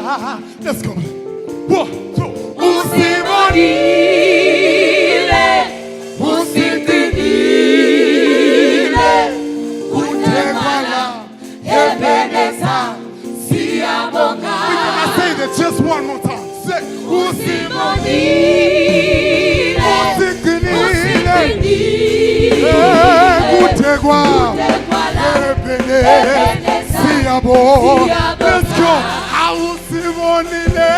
Let's go. 1, 2. Usimonile, usitinile, kutekwala, Ebenezer, siyabonga. We gonna say that just one more time. Say, Usimonile, usitinile, kutekwala, Ebenezer, siyabonga. Let's go. Usimonile,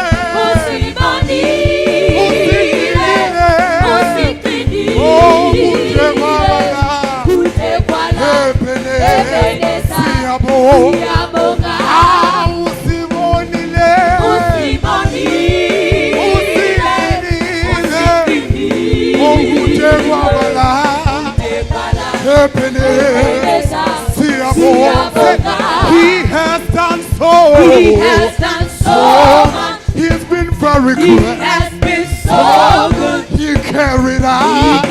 He has done so much. He's been very good. He has been so good. He carried us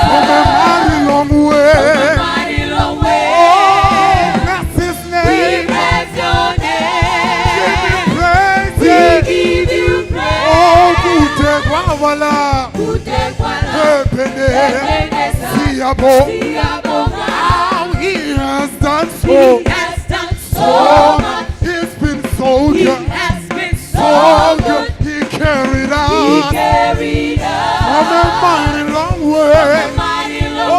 from a mighty long way. Oh, bless His name. Give you praise. Oh, kutekwala, Ebenezer, siyabonga. He has done so much. He's been so good. So good. He carried us from a mighty long way. Oh,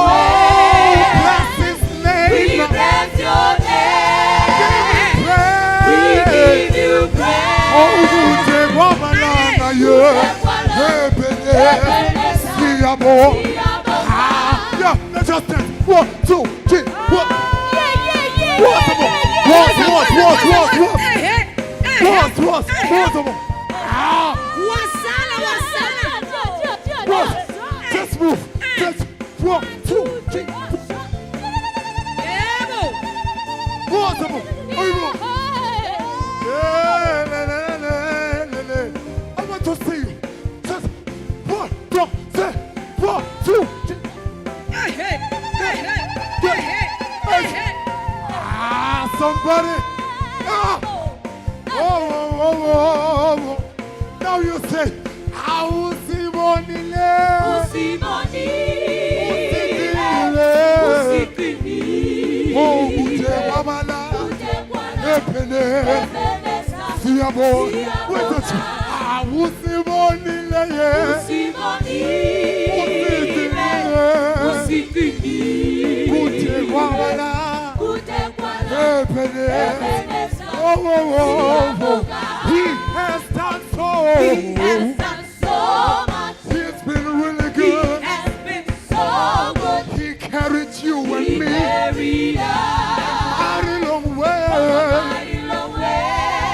bless His name. Give you praise. Oh, kutekwala, Ebenezer, siyabonga. Yeah, let's just dance. 1, 2, 3, 1. Just move. Just 1, 2, 3. I want to see you. Just 1, 2, 3, 1, 2, 3. Somebody. Oh. Now you say, Usimonile. Oh, kutekwala, Ebenezer, siyabonga. Wait a minute. Usimonile, kutekwala, Ebenezer. Oh. He has done so much. He's been really good. He carried you and me a mighty long way.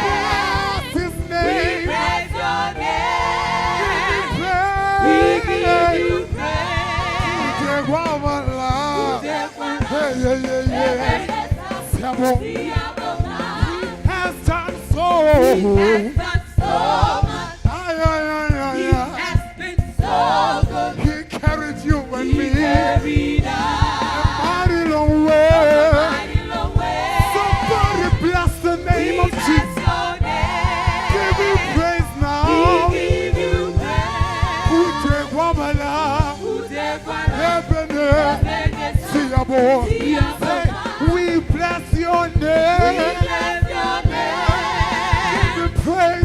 Bless His name. Give you praise. He has done so much. He has been so good. He carried you and me a mighty long way. Somebody bless the name of Jesus. Give you praise now. Kutekwala, Ebenezer, siyabonga. We bless your name.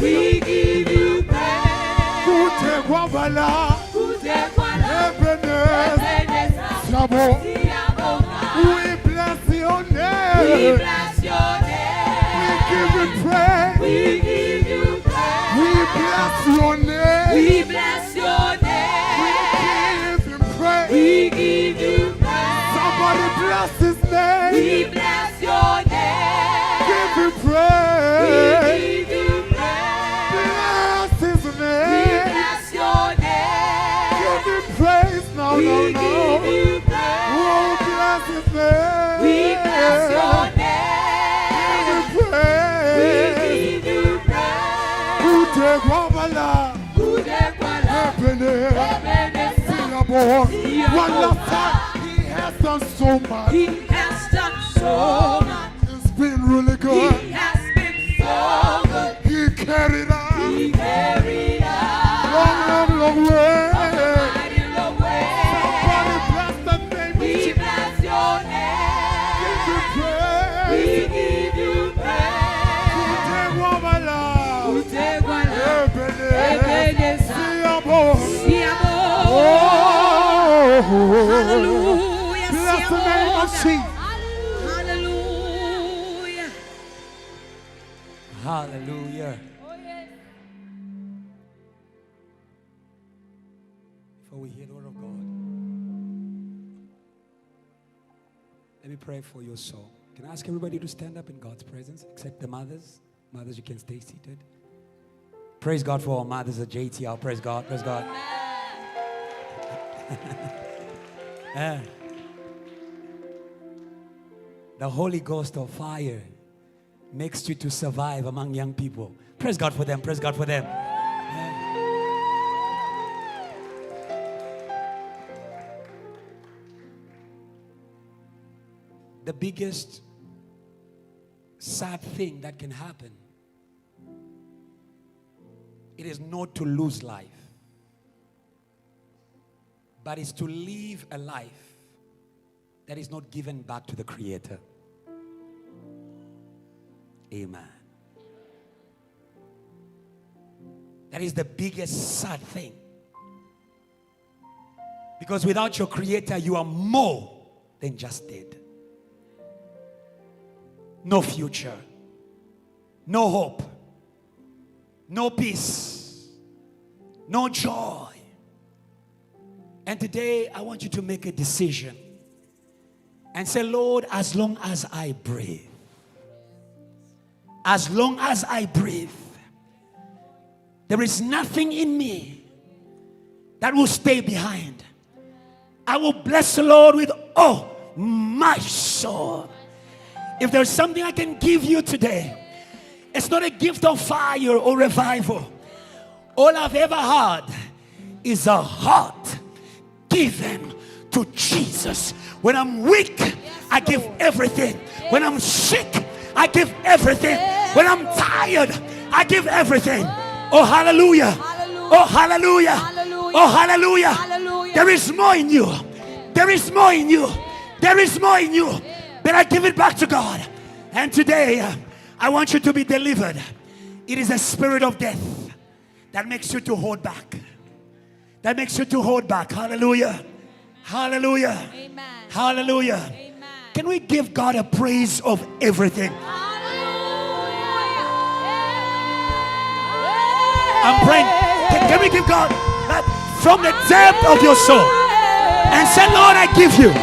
We give you praise. Kutekwala, Ebenezer, siyabonga. We bless your name. We give you praise. We bless your name. We bless your name. We give you praise. Somebody bless His name. We bless your name. Give Him praise. We give you praise. Bless His We name. bless your name. Give Him praise. No. We give you praise. Oh, bless His name. We bless your Give Him name. We praise. give you praise. Kutekwala, Ebenezer, siyabonga. One last time. He has done so much. He has done so much. It's been really good. He has been so good. He carried out. Be carried out. Long, long, long way. Mighty long way. Somebody bless the name of We Jesus. bless your name. Give you praise. We give you praise. Ebenezer. Siamo. Hallelujah. Bless the name of Jesus. Hallelujah. Hallelujah. Oh, yes. Before we hear the word of God, let me pray for your soul. Can I ask everybody to stand up in God's presence, except the mothers? Mothers, you can stay seated. Praise God for all mothers at JTL. Praise God. Praise God. The Holy Ghost of fire makes you to survive among young people. Praise God for them. Praise God for them. The biggest sad thing that can happen, it is not to lose life, but it's to live a life that is not given back to the Creator. Amen. That is the biggest sad thing. Because without your Creator, you are more than just dead. No future, no hope, no peace, no joy. And today I want you to make a decision and say, Lord, as long as I breathe, as long as I breathe, there is nothing in me that will stay behind. I will bless the Lord with all my soul. If there's something I can give you today, it's not a gift of fire or revival. All I've ever had is a heart given to Jesus. When I'm weak, I give everything. When I'm sick, I give everything. When I'm tired, I give everything. Oh, hallelujah. Oh, hallelujah. Oh, hallelujah. There is more in you. There is more in you. There is more in you. But I give it back to God. And today, I want you to be delivered. It is a spirit of death that makes you to hold back. That makes you to hold back. Hallelujah. Hallelujah. Amen. Hallelujah. Amen. Can we give God a praise of everything? I'm praying. Can we give God that from the depth of your soul and say, Lord, I give you.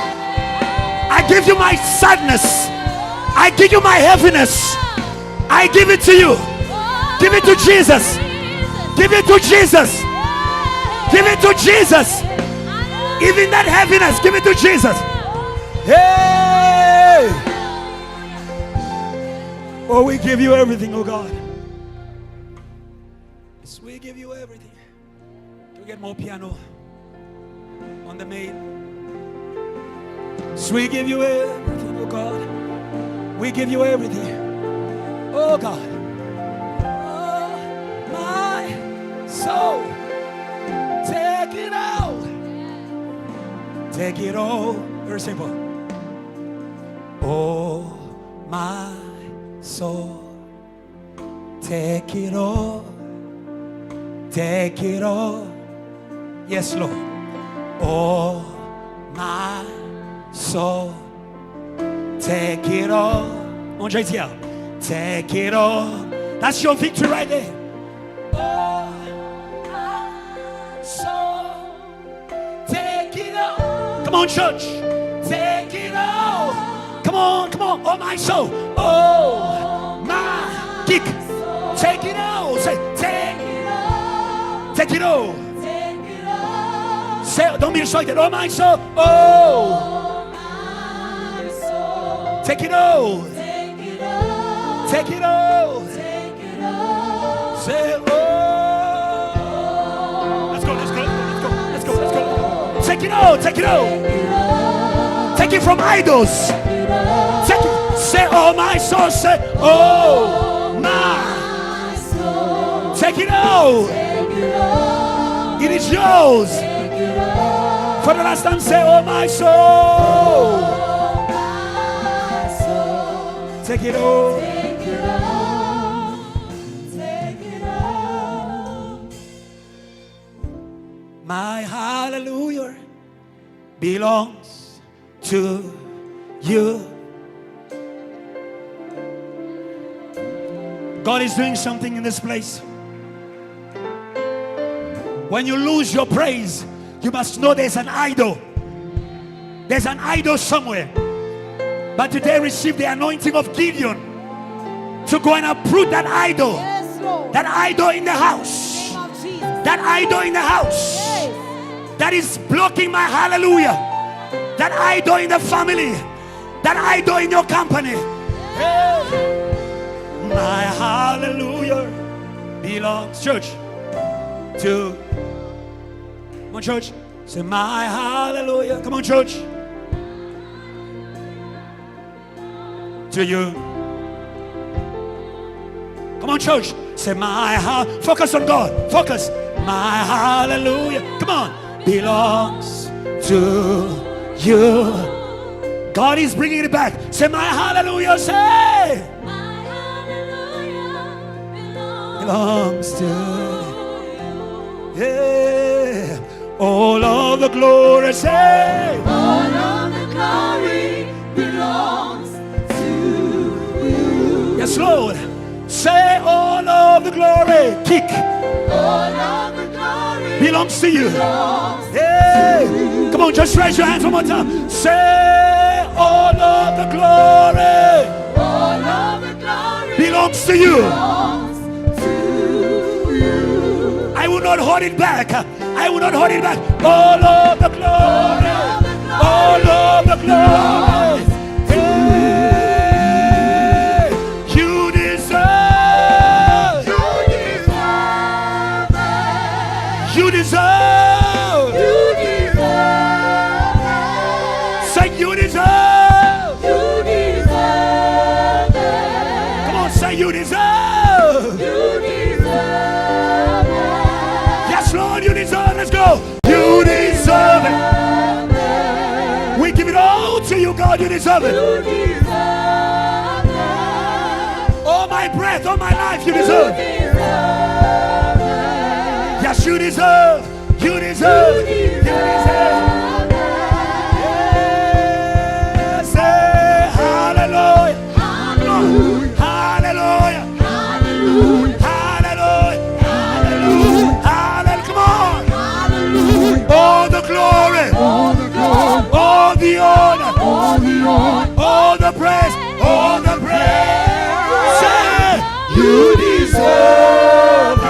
I give you my sadness. I give you my heaviness. I give it to you. Give it to Jesus. Give it to Jesus. Give it to Jesus. Even that heaviness, give it to Jesus. Hey! Oh, we give you everything, oh God. Yes, we give you everything. Can we get more piano on the main? So we give you everything, oh God. We give you everything, oh God. Oh, my soul, take it out. Take it all. Very simple. Oh, my soul, take it all. Take it all. Yes, Lord. Oh, my soul, take it all. On JTL. Take it all. That's your victory right there. Oh, my soul, take it all. Come on, church. Take it all. Come on, come on. Oh, my soul. Oh, my kick. Take it all. Say, take it all. Take it all. Take it all. Say, don't be excited. Oh, my soul. Oh. Take it all. Take it all. Take it all. Take it all. Say, oh. Let's go, let's go, let's go, let's go, let's go, let's go. Take it all, take it all. Take it from idols. Take it. Say, oh, my soul. Say, oh, my soul. Take it out. It is yours. For the last time, say, oh my soul. Take it all. My hallelujah belongs to you. God is doing something in this place. When you lose your praise, you must know there's an idol. There's an idol somewhere. But today receive the anointing of Gideon to go and uproot that idol. Yes, Lord. That idol in the house. In the name of Jesus. That idol in the house. Yes. That is blocking my hallelujah. That idol in the family. That idol in your company. Hey. My hallelujah belongs, church, to, come on, church, say my hallelujah, come on, church, to you. Come on, church, say my focus on God, focus. My hallelujah, come on, belongs to you. God is bringing it back. Say my hallelujah, say belongs to you. Yeah. All of the glory, say All of the glory belongs to you. yes, Lord. Say all of the glory, kick, All of the glory belongs to you. belongs Yeah. Come on, just raise your hands one more time. Say all of the glory All of the glory belongs to you. belongs to you. I will not hold it back. I will not hold it back. All of the glory, all of the glory. Hey, you deserve. You deserve. You deserve it. Say you deserve. You deserve it. Come on, say you deserve. You deserve it. Yes, Lord, you deserve. Let's go. You deserve it. We give it all to you, God. You deserve it. You deserve it. All my breath, all my life, you deserve. You deserve it. Yes, you deserve. You deserve. You You deserve. Yes, say hallelujah. Hallelujah. Hallelujah. Hallelujah. Hallelujah. Hallelujah. Hallelujah. Come on. Hallelujah. All the glory. All the glory. All the honor. All the honor. All the praise. All the praise. Say you deserve it.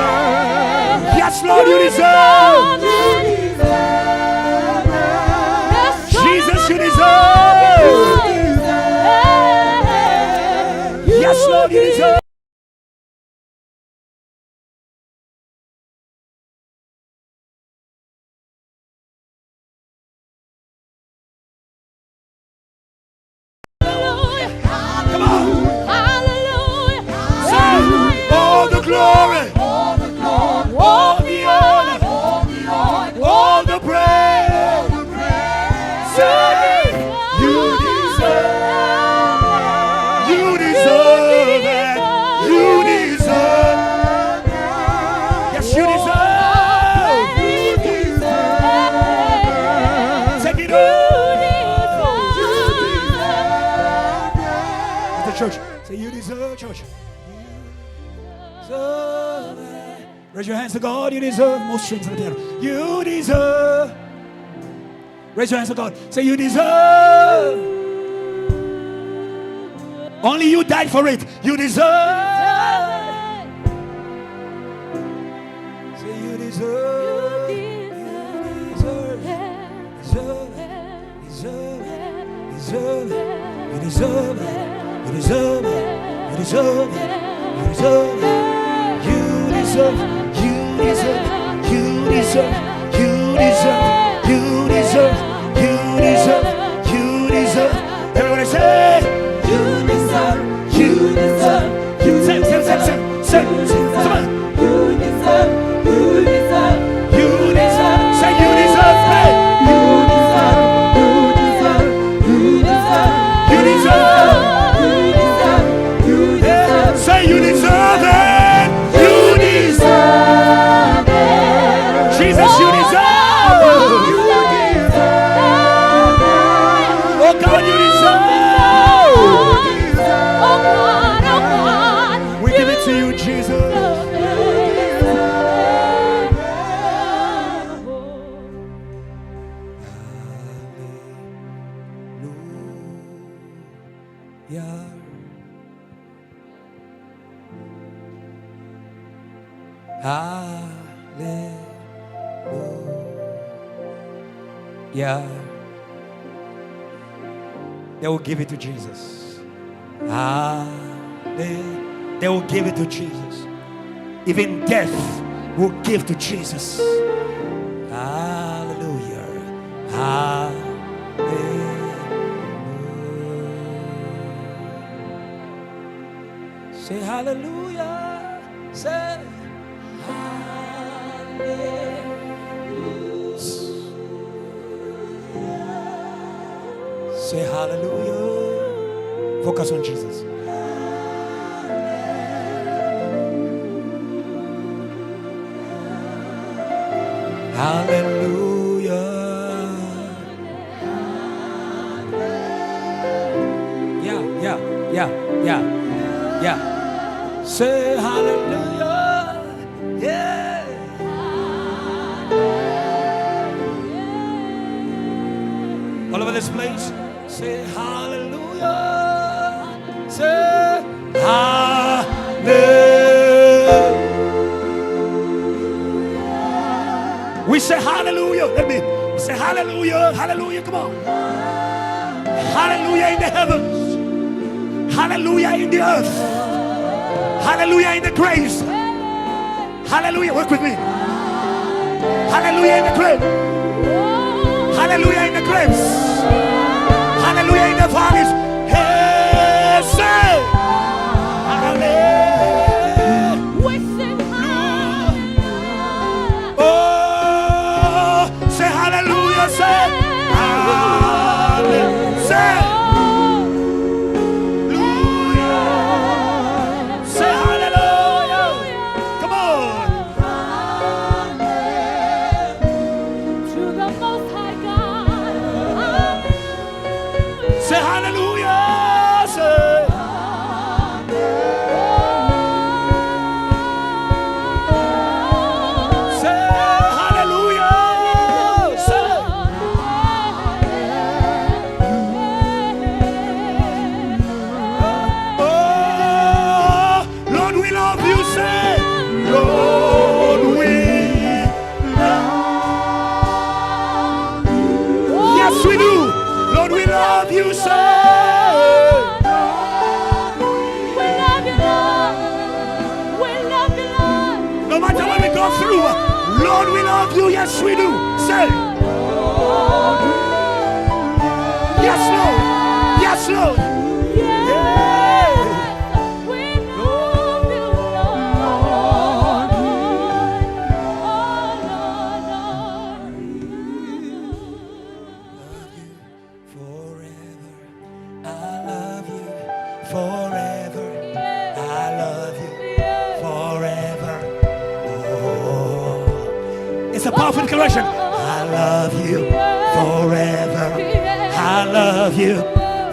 Yes, Lord, you deserve. You deserve it. Jesus, you You deserve. deserve it. Yes, Lord, you deserve. Come on. Say all the glory. All the glory. All the honor. All the honor. All the praise. All the praise. Say you deserve. You deserve it. You deserve. Yes, you deserve. You deserve. Take it all. The church. Say you deserve, church. You deserve it. Raise your hands to God. You deserve more strings on the piano. You deserve. Raise your hands to God. Say you deserve. Only you died for it. You deserve. Say you deserve. You deserve. Deserve it. Deserve it. Deserve it. You deserve it. You deserve it. You deserve it. You deserve it. You deserve. You deserve. You deserve. You deserve. You deserve. You deserve. You deserve. Everybody say. You deserve. You deserve. You Say. deserve. Come on. You deserve. Hallelujah. They will give it to Jesus. They will give it to Jesus. Even death will give to Jesus. Hallelujah. Hallelujah. Say hallelujah. Say hallelujah. Say hallelujah. Focus on Jesus. Hallelujah. Yeah. Say hallelujah. Yeah. All over this place. Say hallelujah. Say hallelujah. We say hallelujah. Let me say hallelujah. Hallelujah. Come on. Hallelujah in the heavens. Hallelujah in the earth. Hallelujah in the graves. Hallelujah. Work with me. Hallelujah in the grave. Hallelujah in the graves. Hallelujah in the valleys. Hey, say hallelujah. Oh, say hallelujah. Say hallelujah. Say Lord, we love you. Yes, we do. Say, yes, Lord. Yes, Lord. Yeah. We love you, Lord. I love you forever. I love you forever. It's a powerful declaration. I love you forever. I love you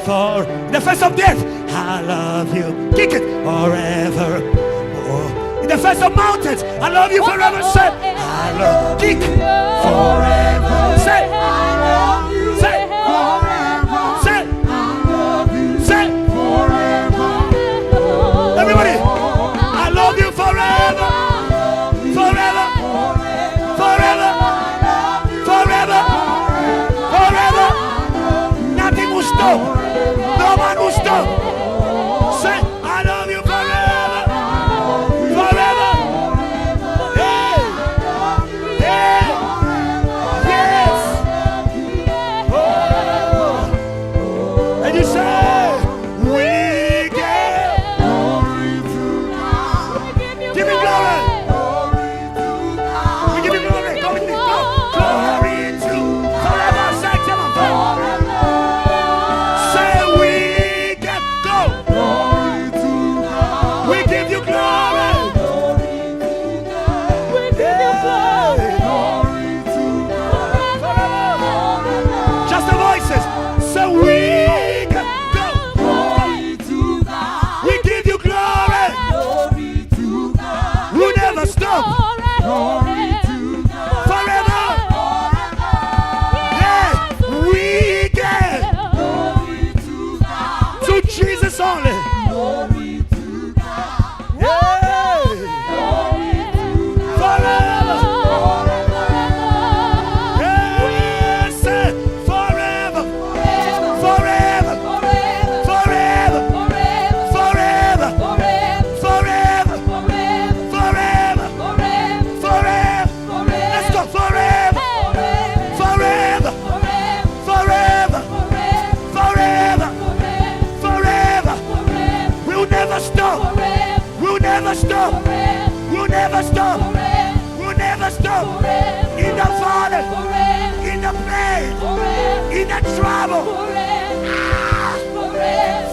for in the face of death. I love you. Kick it forever. Oh. In the face of mountains, I love you forever. Say, I love kick forever. Say, I love you. Say, forever. Say, I love you. Say, forever. Everybody, I love you forever. Forever. Forever, forever, forever. Nothing will stop. No man will stop. Say, I love you forever, forever. Hey, hey, yes. Oh. And you say, we give glory to God. Give me glory. Glory to forever. Say, we get to Jesus only. Glory to God. Yeah. Forever. Yes, sir. Forever. Forever. Forever. Forever. Forever. Forever. Forever. Let's go forever. Forever. Forever. Forever. Forever. We'll never stop. We'll never stop. We'll never stop. We'll never stop. In the Father, in the pain, in the trouble.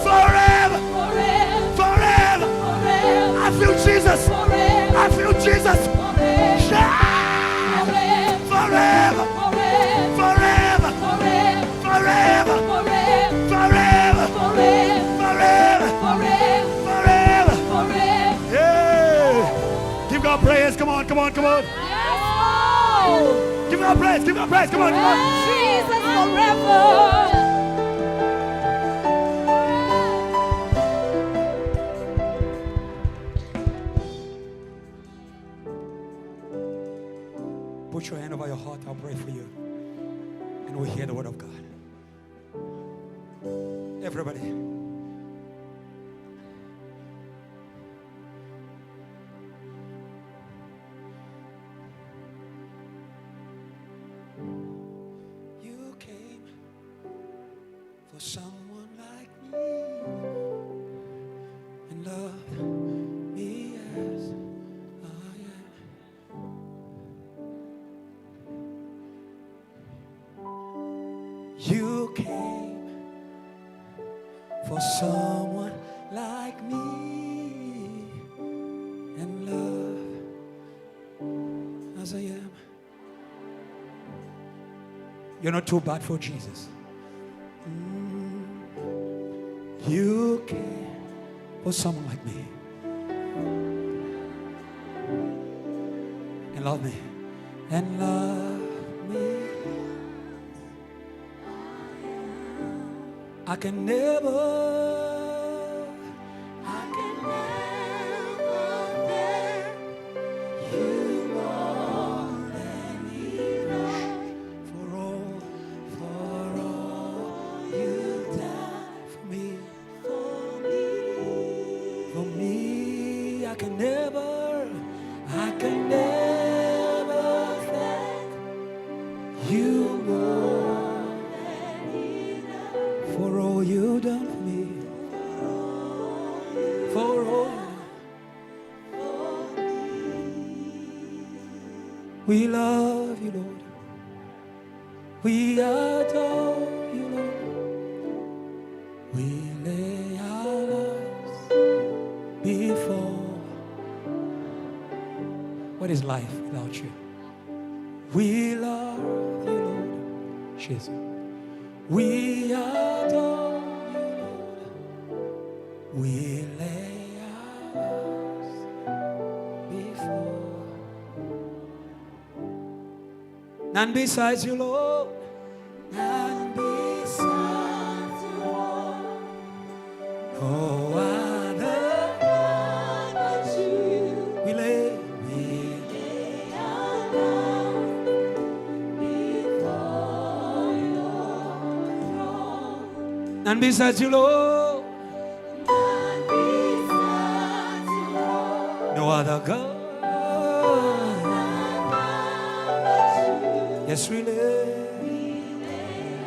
Forever. Forever. I feel Jesus. I feel Jesus. Forever. Forever. Forever. Forever. Forever. Yeah. Give God praise. Come on, come on, come on. Give God praise. Give God praise. Come on, come on. Jesus forever. Put your hand over your heart. I'll pray for you. And we'll hear the word of God. Everybody. You came for someone like me and loved me as I am. You came for someone like me and love as I am. You're not too bad for Jesus. You came for someone like me and love me and love me. I can never thank you more than enough for all you've done for me. For me, I can never thank you more for all you've done for me. For all we love you, Lord. We adore you, Lord. We lay our lives before. What is life without you? We love you, Lord. Jesus. We adore you, Lord. We lay our lives before. None besides you, Lord. None besides you, Lord. No other but you. We lay our lives before your throne. None besides you, Lord. None besides you, Lord. No other God. Yes, we lay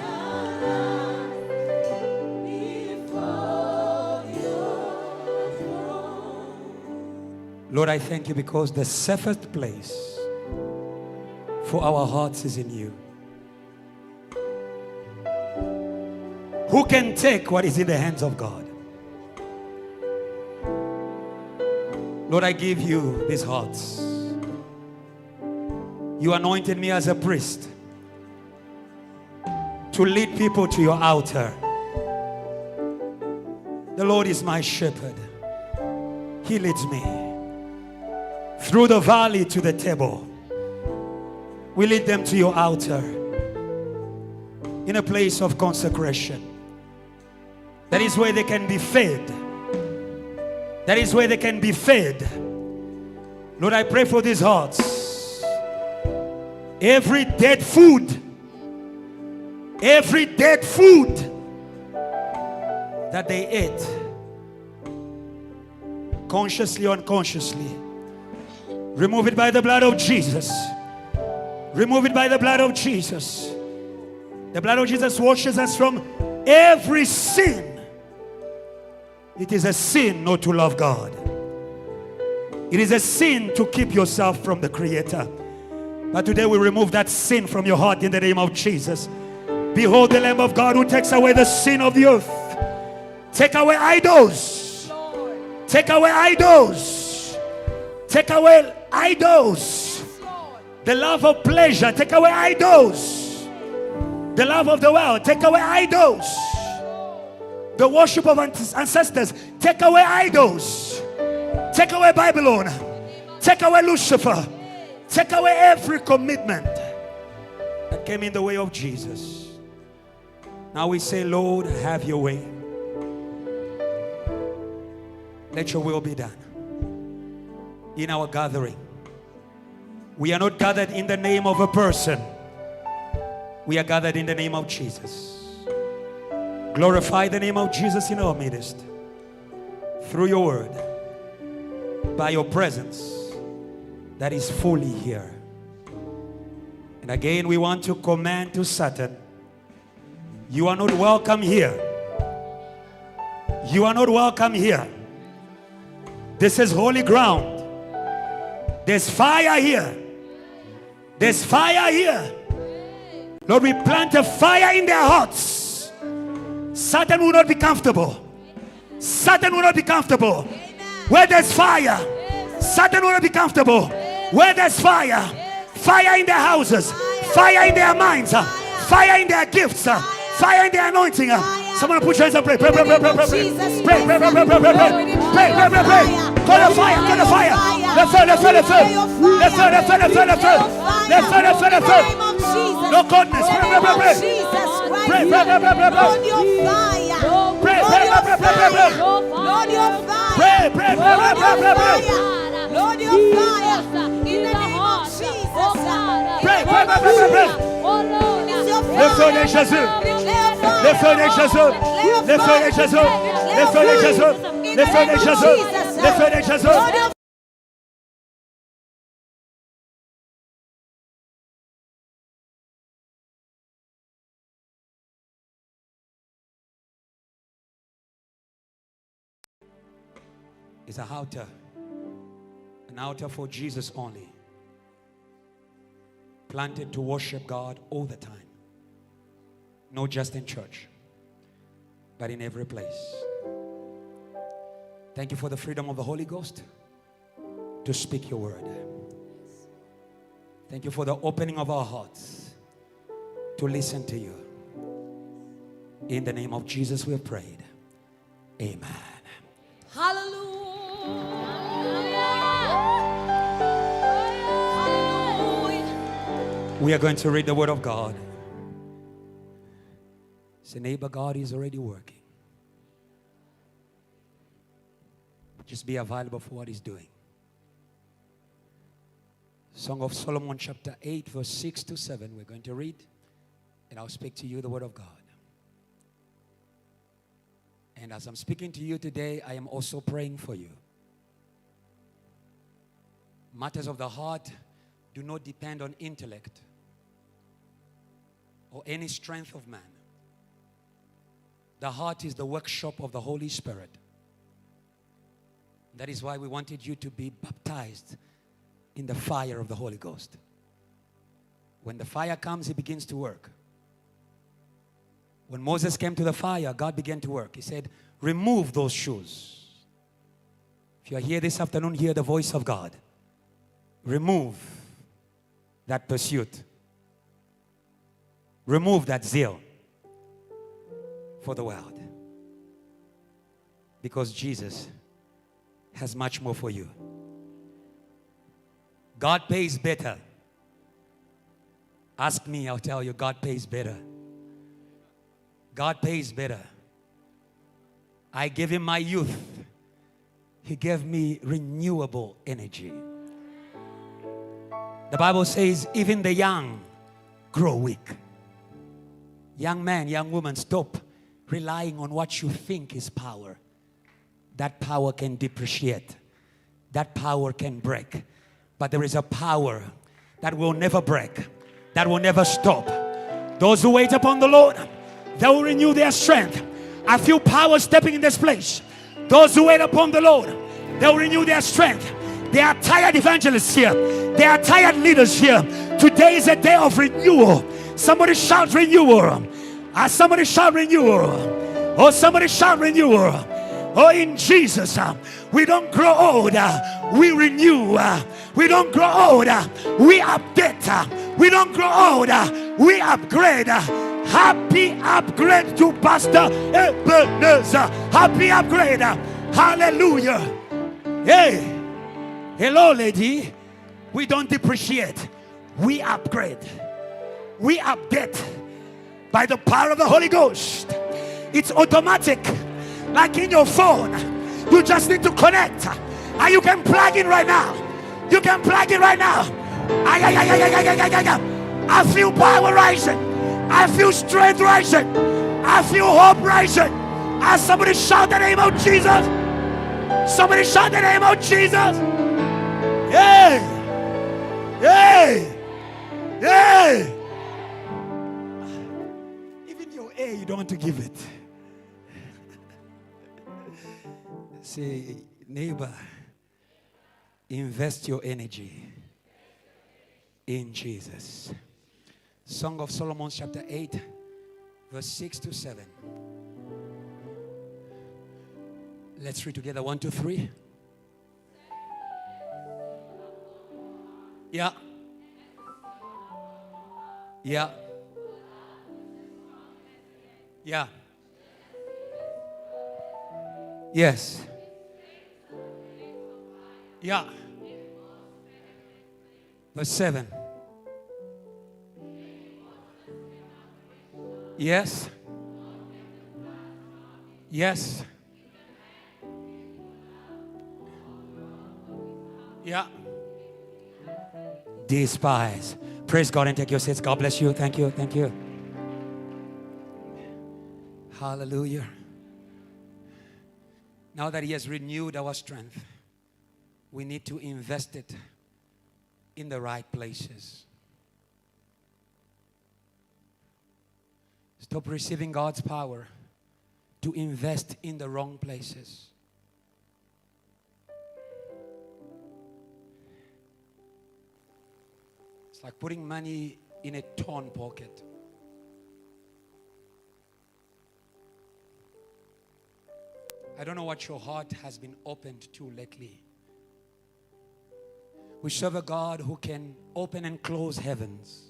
our lives before your throne. Lord, I thank you because the safest place for our hearts is in you. Who can take what is in the hands of God? Lord, I give you these hearts. You anointed me as a priest to lead people to your altar. The Lord is my shepherd. He leads me through the valley to the table. We lead them to your altar in a place of consecration. That is where they can be fed. That is where they can be fed. Lord, I pray for these hearts. Every dead food that they ate, consciously or unconsciously, remove it by the blood of Jesus. Remove it by the blood of Jesus. The blood of Jesus washes us from every sin. It is a sin not to love God. It is a sin to keep yourself from the Creator. But today we remove that sin from your heart in the name of Jesus. Behold the Lamb of God who takes away the sin of the earth. Take away idols. Take away idols. Take away idols. The love of pleasure. Take away idols. The love of the world. Take away idols. The worship of ancestors. Take away idols. Take away Babylon. Take away Lucifer. Take away every commitment that came in the way of Jesus. Now we say, Lord, have your way. Let your will be done in our gathering. We are not gathered in the name of a person. We are gathered in the name of Jesus. Glorify the name of Jesus in our midst through your word, by your presence that is fully here. And again, we want to command to Satan, you are not welcome here. You are not welcome here. This is holy ground. There's fire here. There's fire here. Lord, we plant a fire in their hearts. Satan will not be comfortable. Satan will not be comfortable. Where there's fire, Satan will not be comfortable. Where there's fire, fire in their houses, fire in their minds, fire in their gifts, fire in their anointing. Someone put your hands up, pray, pray, pray, pray, pray, pray, pray, pray, pray, pray, pray, pray, pray, pray, pray. Call the fire, call the fire. The fire, the fire, the fire, the fire, the fire, the fire, the fire, the fire, the fire, the fire. No goodness, pray, pray, pray, pray, pray, pray, pray, pray, pray, pray. Pray, pray, pray, pray, pray, pray. Lord, your fire. Pray, pray, pray, pray, pray, pray, pray. Lord, your fire. In the name of Jesus. Pray, pray, pray, pray, pray. Le feu de Jésus. Le feu de Jésus. Le feu de Jésus. Le feu de Jésus. Le feu de Jésus. Le feu de Jésus. It's an altar for Jesus only, planted to worship God all the time, not just in church, but in every place. Thank you for the freedom of the Holy Ghost to speak your word. Thank you for the opening of our hearts to listen to you. In the name of Jesus we have prayed. Amen. Hallelujah. We are going to read the word of God. Say, neighbor, God is already working. Just be available for what he's doing. Song of Solomon chapter 8 verse 6 to 7. We're going to read and I'll speak to you the word of God. And as I'm speaking to you today, I am also praying for you. Matters of the heart do not depend on intellect or any strength of man. The heart is the workshop of the Holy Spirit. That is why we wanted you to be baptized in the fire of the Holy Ghost. When the fire comes, he begins to work. When Moses came to the fire, God began to work. He said, remove those shoes. If you are here this afternoon, hear the voice of God. Remove that pursuit. Remove that zeal for the world. Because Jesus has much more for you. God pays better. Ask me, I'll tell you, God pays better. God pays better. I gave him my youth. He gave me renewable energy. The Bible says even the young grow weak. Young man, young woman, stop relying on what you think is power. That power can depreciate. That power can break. But there is a power that will never break, that will never stop. Those who wait upon the Lord, they will renew their strength. I feel power stepping in this place. Those who wait upon the Lord, they will renew their strength. There are tired evangelists here. There are tired leaders here. Today is a day of renewal. Somebody shout renewal. Somebody shout renewal. Oh, somebody shout renewal. Oh, in Jesus, we don't grow old, we renew. We don't grow old, we update. We don't grow old, we upgrade. Happy upgrade to Pastor Ebenezer. Happy upgrade. Hallelujah. Hey, hello, lady. We don't depreciate, we upgrade. We update by the power of the Holy Ghost. It's automatic. Like in your phone, you just need to connect, and you can plug in right now. You can plug in right now. I feel power rising. I feel strength rising. I feel hope rising. As somebody shout the name of Jesus. Somebody shout the name of Jesus. Hey, hey, hey. Even your A, you don't want to give it. Say, neighbor, invest your energy in Jesus. Song of Solomon chapter 8, verse 6 to 7. Let's read together. 1, 2, 3. Yeah. Yeah. Yeah. Yes. Yeah. Verse 7. Yes. Yes. Yeah. Despise. Praise God and take your seats. God bless you. Thank you. Thank you. Hallelujah. Now that He has renewed our strength, we need to invest it in the right places. Stop receiving God's power to invest in the wrong places. It's like putting money in a torn pocket. I don't know what your heart has been opened to lately. We serve a God who can open and close heavens.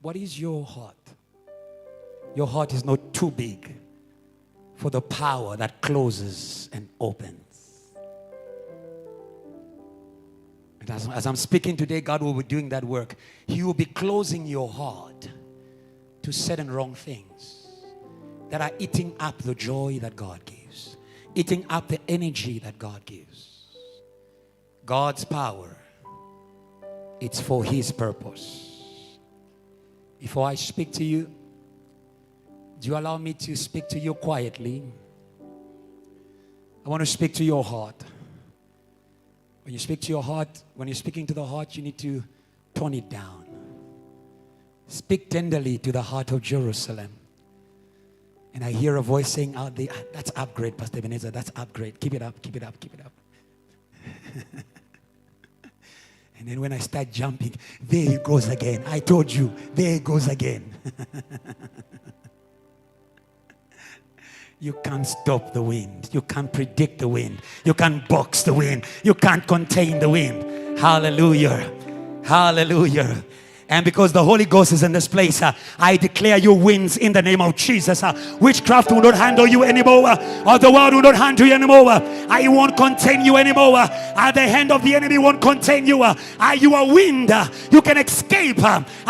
What is your heart? Your heart is not too big for the power that closes and opens. And as I'm speaking today, God will be doing that work. He will be closing your heart to certain wrong things that are eating up the joy that God gives, eating up the energy that God gives. God's power, it's for His purpose. Before I speak to you, do you allow me to speak to you quietly? I want to speak to your heart. When you speak to your heart, when you're speaking to the heart, you need to tone it down. Speak tenderly to the heart of Jerusalem. And I hear a voice saying out there, that's upgrade, Pastor Ebenezer, that's upgrade. Keep it up, keep it up, keep it up. And then when I start jumping, there he goes again. I told you, there he goes again. You can't stop the wind. You can't predict the wind. You can't box the wind. You can't contain the wind. Hallelujah. Hallelujah. And because the Holy Ghost is in this place, I declare you wins in the name of Jesus. Witchcraft will not handle you anymore. Or the world will not handle you anymore. I won't contain you anymore. The hand of the enemy won't contain you. You are wind. You can escape.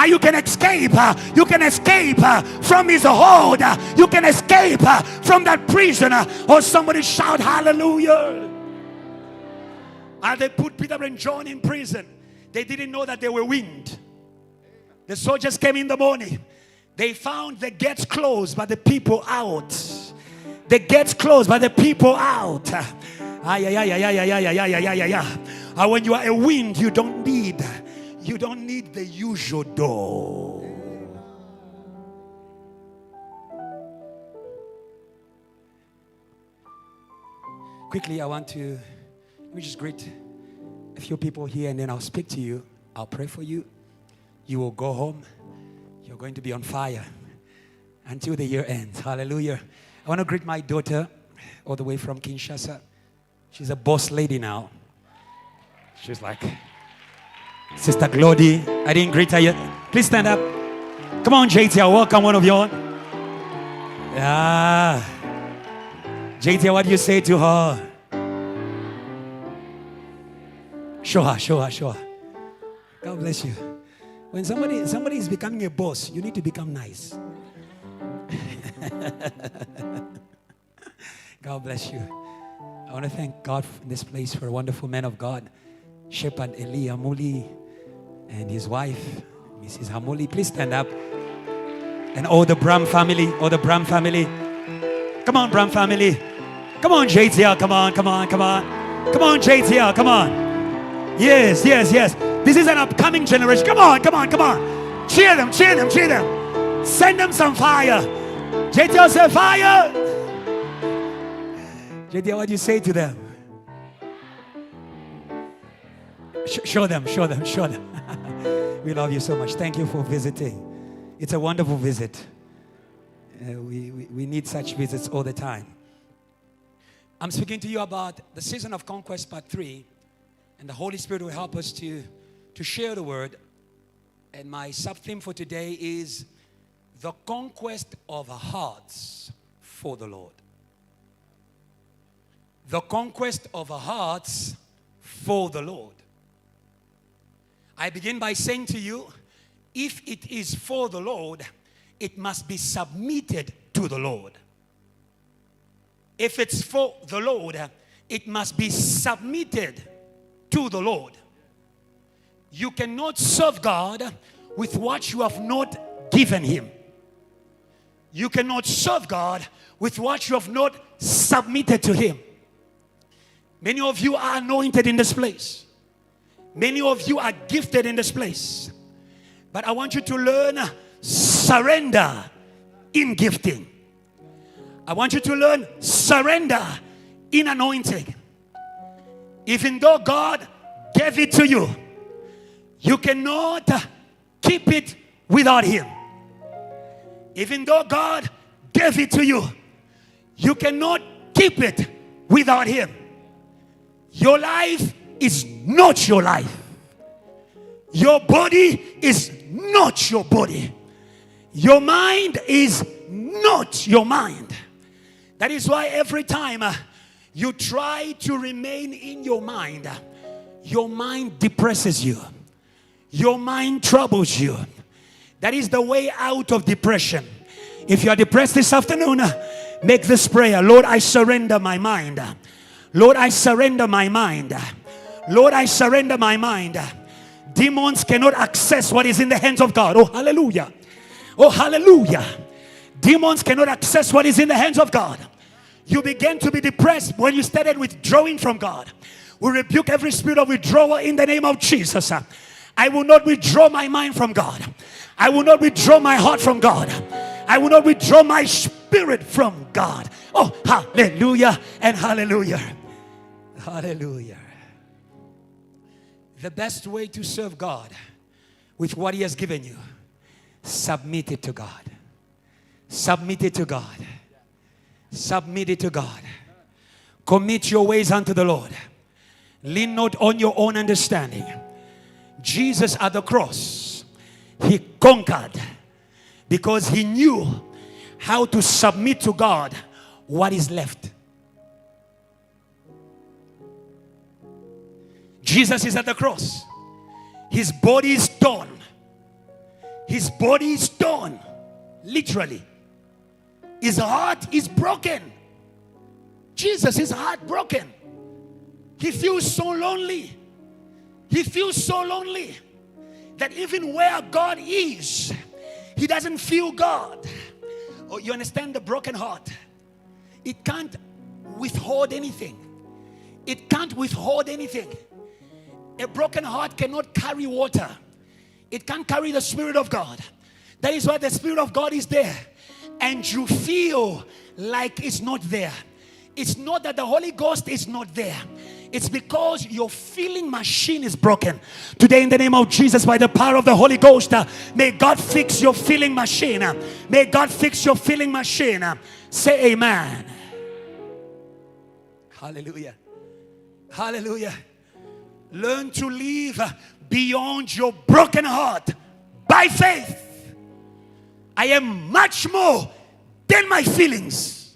You can escape. You can escape from his hold. You can escape from that prison. Or somebody shout hallelujah. They put Peter and John in prison. They didn't know that they were wind. The soldiers came in the morning. They found the gates closed, but the people out. The gates closed, but the people out. When you are a wind, you don't need the usual door. Quickly, let me just greet a few people here, and then I'll speak to you. I'll pray for you. You will go home. You're going to be on fire until the year ends. Hallelujah. I want to greet my daughter all the way from Kinshasa. She's a boss lady now. She's like Sister Glody. I didn't greet her yet. Please stand up. Come on, JT. I'll welcome one of you on. Yeah. JT, what do you say to her? Show her. God bless you. When somebody is becoming a boss, you need to become nice. God bless you. I want to thank God in this place for a wonderful man of God, Shepherd Eli Amuli, and his wife, Mrs. Hamuli. Please stand up. And all the Bram family. Come on, Bram family. Come on, JTL. Come on. Come on, JTL. Come on. Yes. This is an upcoming generation. Come on. Cheer them. Send them some fire. JTL said fire. JTL, what do you say to them? Show them. We love you so much. Thank you for visiting. It's a wonderful visit. We need such visits all the time. I'm speaking to you about the season of Conquest Part 3. And the Holy Spirit will help us to share the word. And my sub-theme for today is the conquest of hearts for the Lord. The conquest of hearts for the Lord. I begin by saying to you, if it is for the Lord, it must be submitted to the Lord. If it's for the Lord, it must be submitted to the Lord. You cannot serve God with what you have not given Him. You cannot serve God with what you have not submitted to Him. Many of you are anointed in this place. Many of you are gifted in this place. But I want you to learn surrender in gifting. I want you to learn surrender in anointing. Even though God gave it to you, you cannot keep it without Him. Even though God gave it to you, you cannot keep it without Him. Your life is not your life. Your body is not your body. Your mind is not your mind. That is why every time you try to remain in your mind depresses you. Your mind troubles you. That is the way out of depression. If you are depressed this afternoon, make this prayer. Lord, I surrender my mind. Lord, I surrender my mind. Lord, I surrender my mind. Demons cannot access what is in the hands of God. Oh, hallelujah. Oh, hallelujah. Demons cannot access what is in the hands of God. You began to be depressed when you started withdrawing from God. We rebuke every spirit of withdrawal in the name of Jesus. I will not withdraw my mind from God. I will not withdraw my heart from God. I will not withdraw my spirit from God. Oh, hallelujah and hallelujah. Hallelujah. The best way to serve God with what He has given you, submit it to God. Submit it to God. Submit it to God. Commit your ways unto the Lord. Lean not on your own understanding. Jesus at the cross, He conquered because he knew how to submit to God what is left. Jesus is at the cross. His body is torn. His body is torn. Literally. His heart is broken. Jesus is heartbroken. He feels so lonely. He feels so lonely that even where God is, he doesn't feel God. Oh, you understand the broken heart? It can't withhold anything. It can't withhold anything. A broken heart cannot carry water. It can't carry the Spirit of God. That is why the Spirit of God is there. And you feel like it's not there. It's not that the Holy Ghost is not there. It's because your feeling machine is broken. Today in the name of Jesus, by the power of the Holy Ghost, may God fix your feeling machine. May God fix your feeling machine. Say amen. Hallelujah. Hallelujah. Learn to live beyond your broken heart by faith. I am much more than my feelings.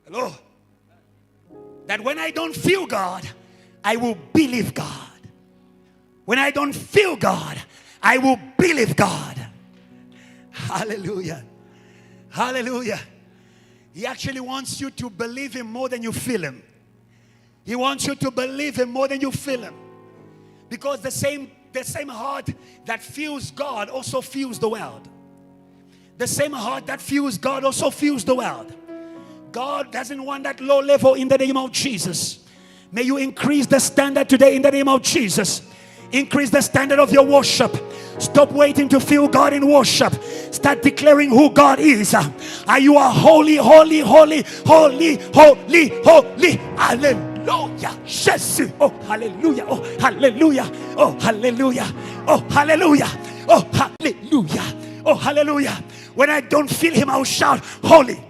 Hello? That when I don't feel God, I will believe God. When I don't feel God, I will believe God. Hallelujah. Hallelujah. He actually wants you to believe him more than you feel him. He wants you to believe him more than you feel him. Because the same heart that feels God also feels the world. The same heart that feels God also feels the world. God doesn't want that low level in the name of Jesus. May you increase the standard today in the name of Jesus. Increase the standard of your worship. Stop waiting to feel God in worship. Start declaring who God is. You are holy, holy, holy, holy, holy, holy. Hallelujah. Jesus. Oh, hallelujah. Oh, hallelujah. Oh, hallelujah. Oh, hallelujah. Oh, hallelujah. Oh, hallelujah. When I don't feel him, I'll shout, holy.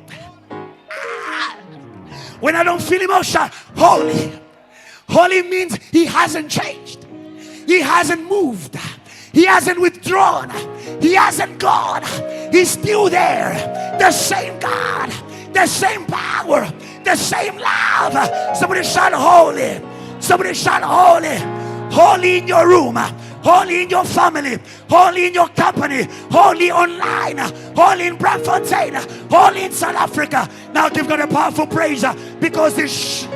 When I don't feel him, I'll shout, holy. Holy means he hasn't changed. He hasn't moved. He hasn't withdrawn. He hasn't gone. He's still there. The same God. The same power. The same love. Somebody shout holy. Somebody shout holy. Holy in your room. Holy in your family. Holy in your company. Holy online. Holy in Braamfontein. Holy in South Africa. Now give God a powerful praise because this.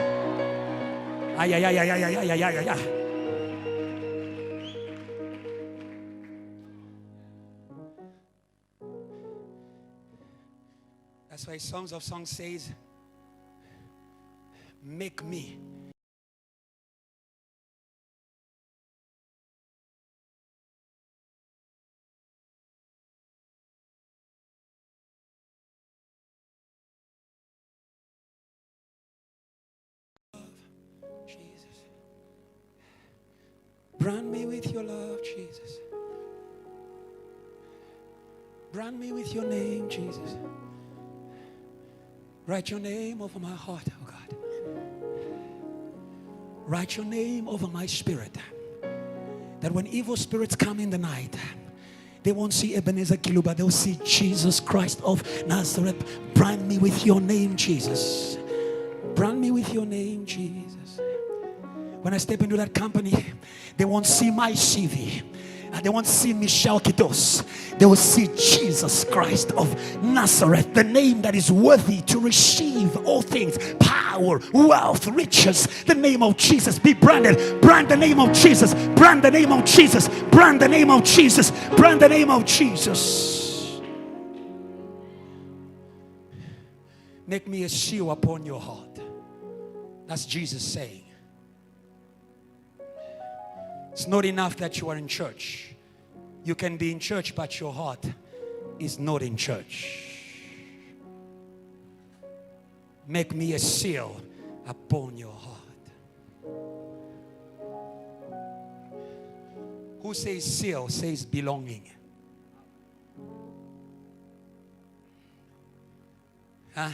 That's why Songs of Songs says, make me. Jesus. Brand me with your love, Jesus. Brand me with your name, Jesus. Write your name over my heart, oh God. Write your name over my spirit. That when evil spirits come in the night, they won't see Ebenezer, Kiluba. They'll see Jesus Christ of Nazareth. Brand me with your name, Jesus. Brand me with your name, Jesus. When I step into that company, they won't see my CV. They won't see Michelle Kitos. They will see Jesus Christ of Nazareth, the name that is worthy to receive all things, power, wealth, riches. The name of Jesus. Be branded. Brand the name of Jesus. Brand the name of Jesus. Brand the name of Jesus. Brand the name of Jesus. Make me a seal upon your heart. That's Jesus saying. It's not enough that you are in church. You can be in church, but your heart is not in church. Make me a seal upon your heart. Who says seal? Says belonging. Huh?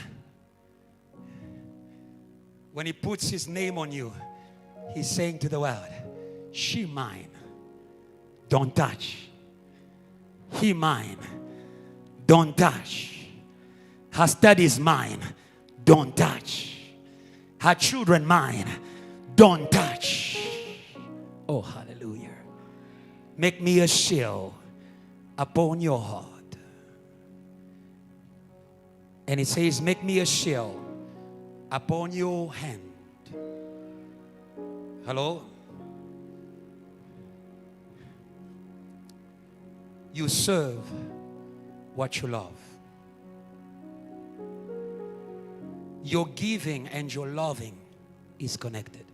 When he puts his name on you, he's saying to the world, she mine. Don't touch. He mine. Don't touch. Her studies mine. Don't touch. Her children mine. Don't touch. Oh, hallelujah. Make me a shield upon your heart. And it says, make me a shield upon your hand. Hello? You serve what you love. Your giving and your loving is connected.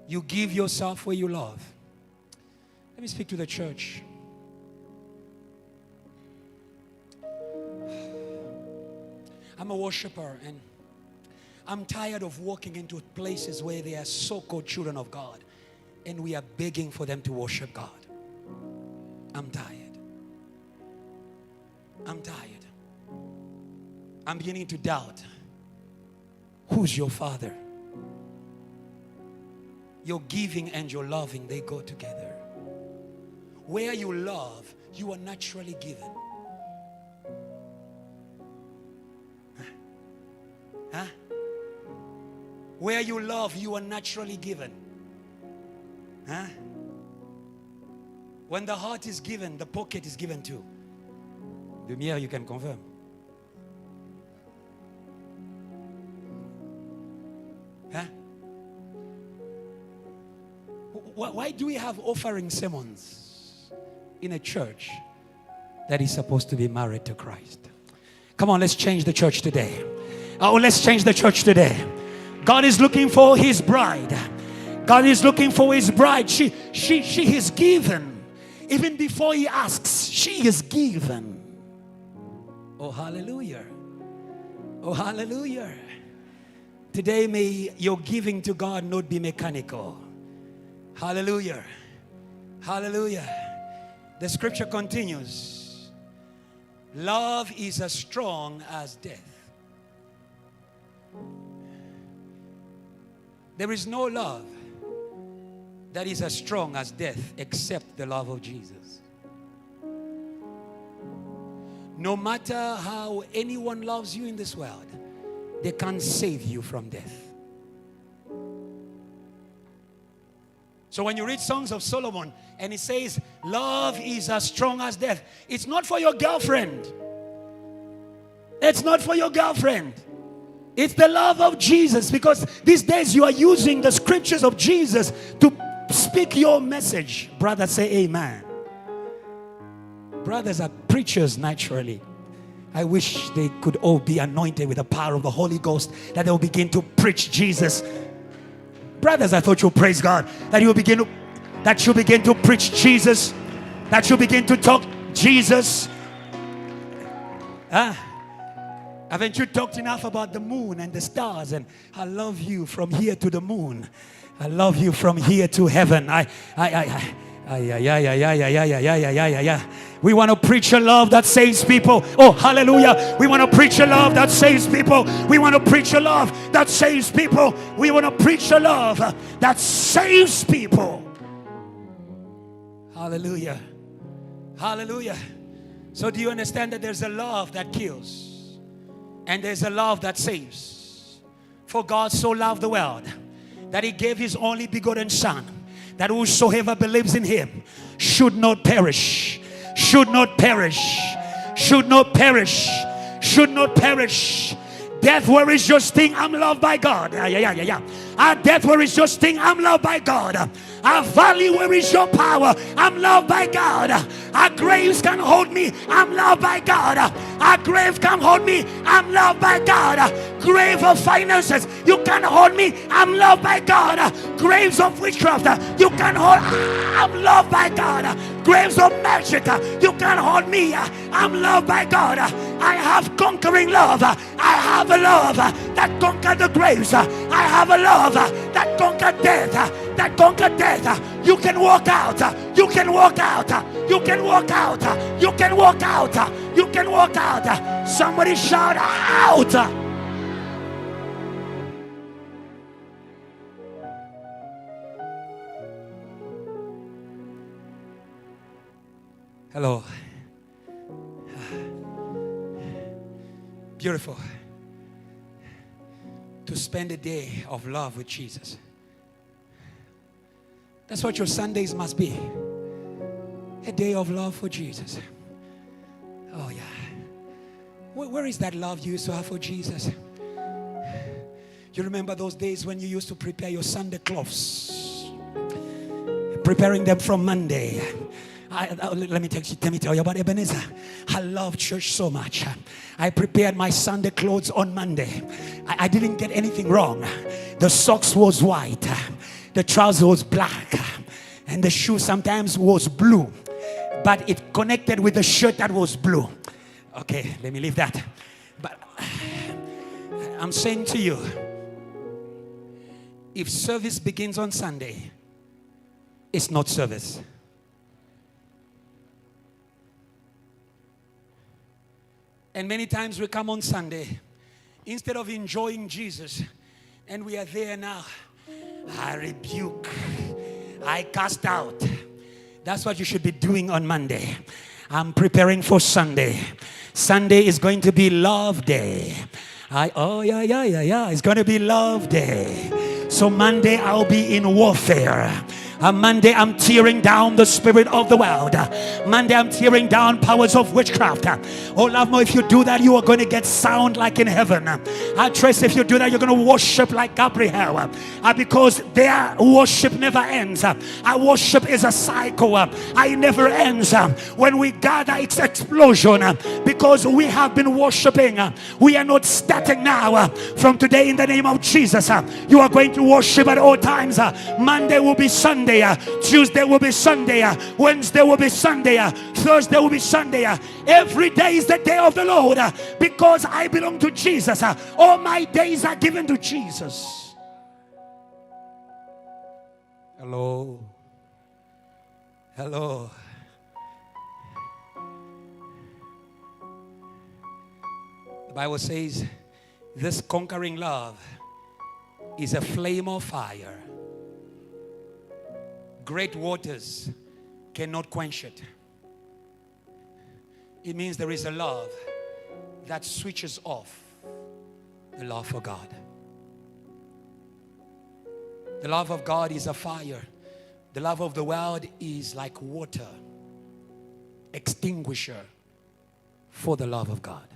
You give yourself where you love. Let me speak to the church. I'm a worshiper, and I'm tired of walking into places where they are so-called children of God and we are begging for them to worship God. I'm tired. I'm tired. I'm beginning to doubt. Who's your father? Your giving and your loving, they go together. Where you love, you are naturally given. Huh? Where you love, you are naturally given. Huh? When the heart is given, the pocket is given too. Lumiere, you can confirm. Huh? Why do we have offering sermons in a church that is supposed to be married to Christ? Come on, let's change the church today. Oh, let's change the church today. God is looking for his bride. God is looking for his bride. She is given. Even before he asks, she is given. Oh, hallelujah. Oh, hallelujah. Today, may your giving to God not be mechanical. Hallelujah. Hallelujah. The scripture continues. Love is as strong as death. There is no love that is as strong as death except the love of Jesus. No matter how anyone loves you in this world, they can't save you from death. So when you read Songs of Solomon and it says, love is as strong as death, it's not for your girlfriend. It's not for your girlfriend. It's the love of Jesus, because these days you are using the scriptures of Jesus to speak your message. Brother, say amen. Brothers are preachers naturally. I wish they could all be anointed with the power of the Holy Ghost, that they will begin to preach Jesus. Brothers, I thought you praise God, that you begin to preach Jesus, that you begin to talk Jesus. Haven't you talked enough about the moon and the stars? And I love you from here to the moon. I love you from here to heaven. We want to preach a love that saves people. Oh, hallelujah. We want to preach a love that saves people. We want to preach a love that saves people. We want to preach a love that saves people. Hallelujah. Hallelujah. So do you understand that there's a love that kills and there's a love that saves? For God so loved the world that he gave his only begotten Son, that whosoever believes in him should not perish, should not perish, should not perish, should not perish. Death, where is your sting? I'm loved by God. Death, where is your sting? I'm loved by God. Valley, where is your power? I'm loved by God. Graves can hold me. I'm loved by God. Grave can hold me. I'm loved by God. Grave of finances, you can hold me. I'm loved by God. Graves of witchcraft, you can hold. I'm loved by God. Graves of magic, you can hold me. I'm loved by God. I have conquering love. I have a love that conquered the graves. I have a love that conquered death. That conquered death. You can walk out. You can walk out. You can walk out. You can walk out. You can walk out. Somebody shout out. Hello. Beautiful. To spend a day of love with Jesus. That's what your Sundays must be. A day of love for Jesus. Oh yeah. Where is that love you used to have for Jesus? You remember those days when you used to prepare your Sunday clothes? Preparing them from Monday. Let me tell you about Ebenezer. I love church so much. I prepared my Sunday clothes on Monday. I didn't get anything wrong. The socks was white. The trouser was black. And the shoe sometimes was blue. But it connected with the shirt that was blue. Okay, let me leave that. But I'm saying to you, if service begins on Sunday, it's not service. And many times we come on Sunday, instead of enjoying Jesus, and we are there now. I rebuke, I cast out. That's what you should be doing on Monday. I'm preparing for Sunday. Sunday is going to be love day. It's going to be love day. So Monday I'll be in warfare. Monday I'm tearing down the spirit of the world. Monday I'm tearing down powers of witchcraft. Oh, love more, if you do that, you are going to get sound like in heaven. Trace, if you do that, you're going to worship like Gabriel. Because their worship never ends. Our worship is a cycle. It never ends. When we gather, it's explosion. Because we have been worshiping. We are not static now. From today, in the name of Jesus, you are going to worship at all times. Monday will be Sunday. Tuesday will be Sunday. Wednesday will be Sunday. Thursday will be Sunday. Every day is the day of the Lord. Because I belong to Jesus. All my days are given to Jesus. Hello. Hello. The Bible says this conquering love is a flame of fire. Great waters cannot quench it. It means there is a love that switches off the love for God. The love of God is a fire. The love of the world is like water, extinguisher for the love of God.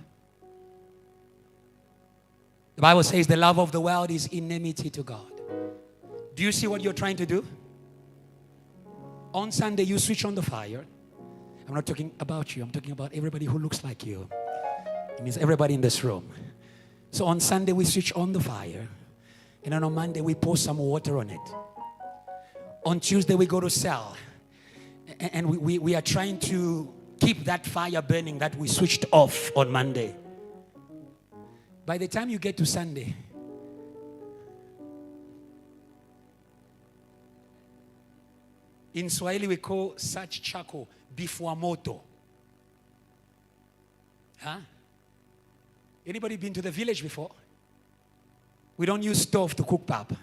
The Bible says the love of the world is enmity to God. Do you see what you're trying to do? On Sunday, you switch on the fire. I'm not talking about you. I'm talking about everybody who looks like you. It means everybody in this room. So on Sunday, we switch on the fire. And then on Monday, we pour some water on it. On Tuesday, we go to cell. And we are trying to keep that fire burning that we switched off on Monday. By the time you get to Sunday, in Swahili, we call such charcoal bifua moto. Huh? Anybody been to the village before? We don't use stove to cook pap.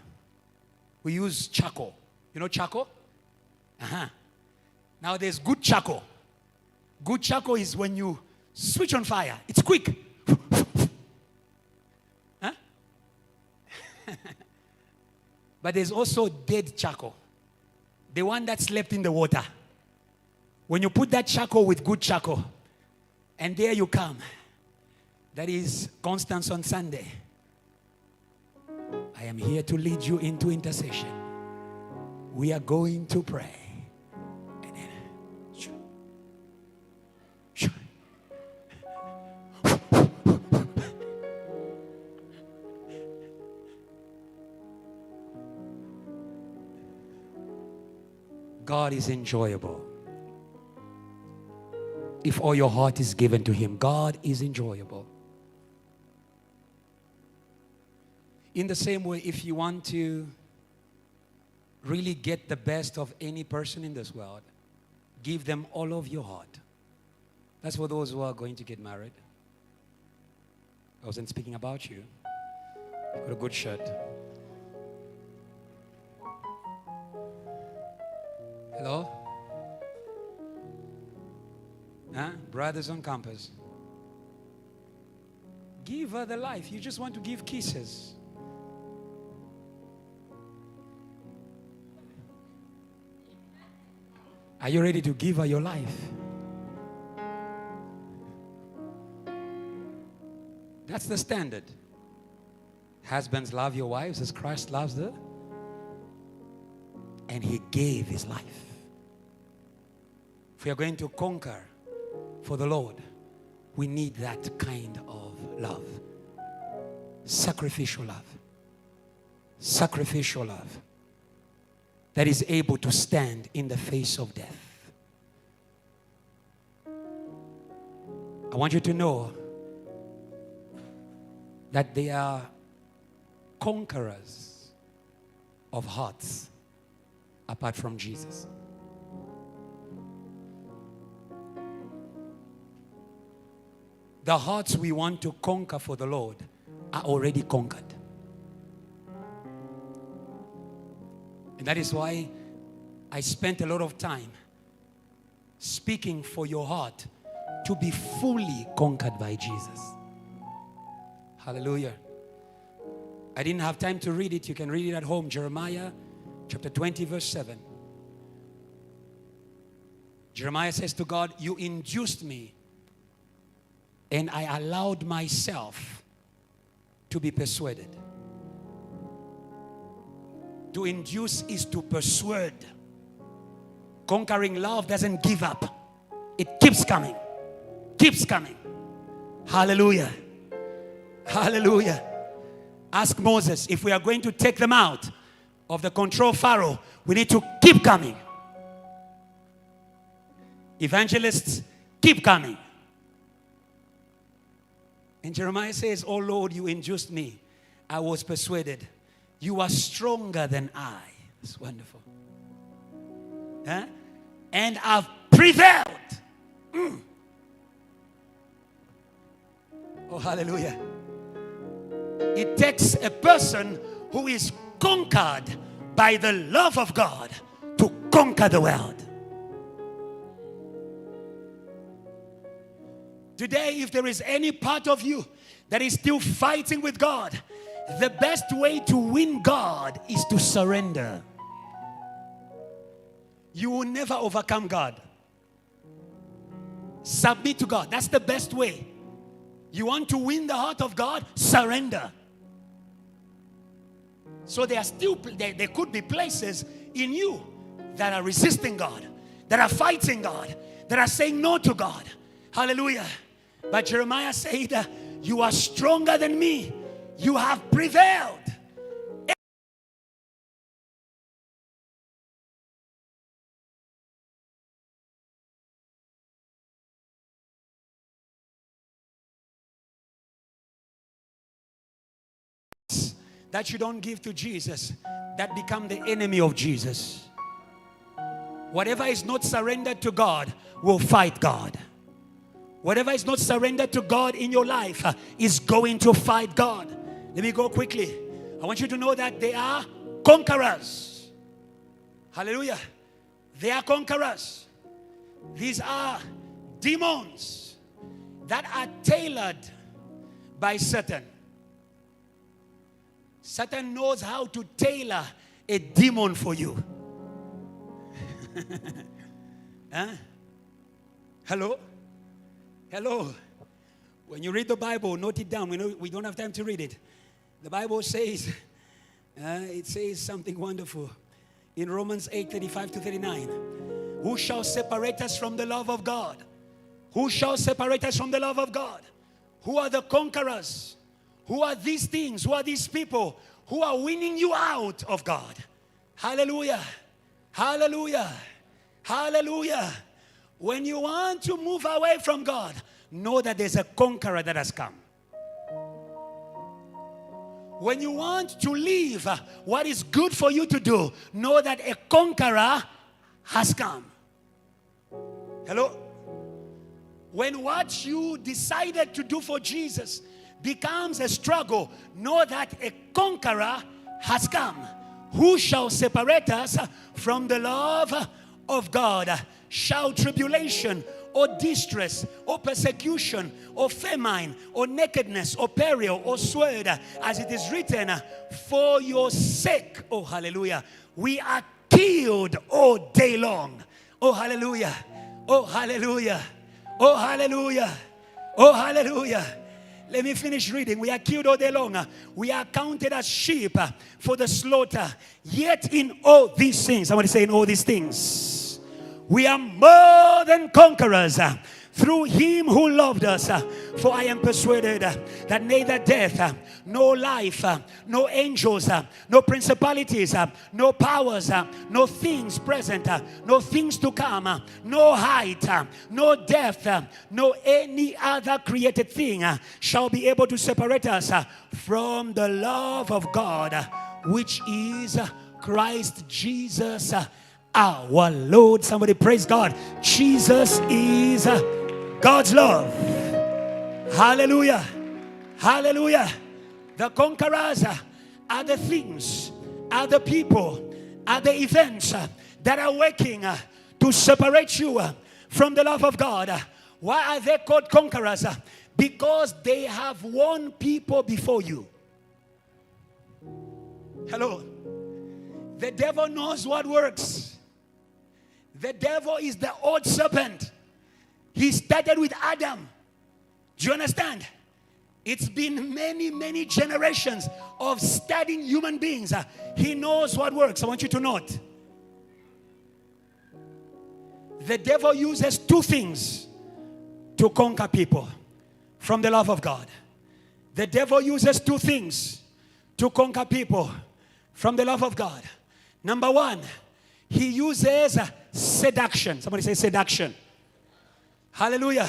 We use charcoal. You know charcoal? Now there's good charcoal. Good charcoal is when you switch on fire. It's quick. Huh? But there's also dead charcoal. The one that slept in the water. When you put that charcoal with good charcoal, and there you come. That is Constance on Sunday. I am here to lead you into intercession. We are going to pray. And then, God is enjoyable. If all your heart is given to Him, God is enjoyable. In the same way, if you want to really get the best of any person in this world, give them all of your heart. That's for those who are going to get married. I wasn't speaking about you. Got a good shirt. Hello? Huh? Brothers on campus. Give her the life. You just want to give kisses. Are you ready to give her your life? That's the standard. Husbands, love your wives as Christ loves them. And He gave His life. If we are going to conquer for the Lord, we need that kind of love. Sacrificial love. Sacrificial love. That is able to stand in the face of death. I want you to know that they are conquerors of hearts apart from Jesus. The hearts we want to conquer for the Lord are already conquered. And that is why I spent a lot of time speaking for your heart to be fully conquered by Jesus. Hallelujah. I didn't have time to read it. You can read it at home. Jeremiah chapter 20 verse 7. Jeremiah says to God, you induced me and I allowed myself to be persuaded. To induce is to persuade. Conquering love doesn't give up. It keeps coming. Keeps coming. Hallelujah. Hallelujah. Ask Moses, if we are going to take them out of the control Pharaoh, we need to keep coming. Evangelists, keep coming. And Jeremiah says, oh Lord, you induced me. I was persuaded. You are stronger than I. It's wonderful. Huh? And I've prevailed. Oh, hallelujah. It takes a person who is conquered by the love of God to conquer the world. Today, if there is any part of you that is still fighting with God, the best way to win God is to surrender. You will never overcome God. Submit to God. That's the best way. You want to win the heart of God? Surrender. So there could be places in you that are resisting God, that are fighting God, that are saying no to God. Hallelujah. But Jeremiah said, you are stronger than me. You have prevailed. That you don't give to Jesus, that become the enemy of Jesus. Whatever is not surrendered to God will fight God. Whatever is not surrendered to God in your life is going to fight God. Let me go quickly. I want you to know that they are conquerors. Hallelujah. They are conquerors. These are demons that are tailored by Satan. Satan knows how to tailor a demon for you. Huh? Hello? Hello. When you read the Bible, note it down. We don't have time to read it. The Bible says, it says something wonderful. In Romans 8:35-39. Who shall separate us from the love of God? Who shall separate us from the love of God? Who are the conquerors? Who are these things? Who are these people who are winning you out of God? Hallelujah. Hallelujah. Hallelujah. When you want to move away from God, know that there's a conqueror that has come. When you want to leave what is good for you to do, know that a conqueror has come. Hello? When what you decided to do for Jesus becomes a struggle, know that a conqueror has come. Who shall separate us from the love of God? Shall tribulation or distress, or persecution, or famine, or nakedness, or peril, or sword, as it is written, for your sake, oh hallelujah, we are killed all day long. Oh hallelujah, oh hallelujah, oh hallelujah, oh hallelujah. Let me finish reading. We are killed all day long. We are counted as sheep for the slaughter. Yet in all these things, somebody say in all these things, we are more than conquerors through him who loved us. For I am persuaded that neither death, no life, no angels, no principalities, no powers, no things present, no things to come, no height, no depth, no any other created thing shall be able to separate us from the love of God, which is Christ Jesus our Lord. Somebody praise God. Jesus is God's love. Hallelujah. Hallelujah. The conquerors are the things, are the people, are the events that are working to separate you from the love of God. Why are they called conquerors? Because they have won people before you. Hello. The devil knows what works. The devil is the old serpent. He started with Adam. Do you understand? It's been many generations of studying human beings. He knows what works. I want you to note. The devil uses two things to conquer people from the love of God. The devil uses two things to conquer people from the love of God. Number one, he uses seduction. Somebody say seduction. Hallelujah.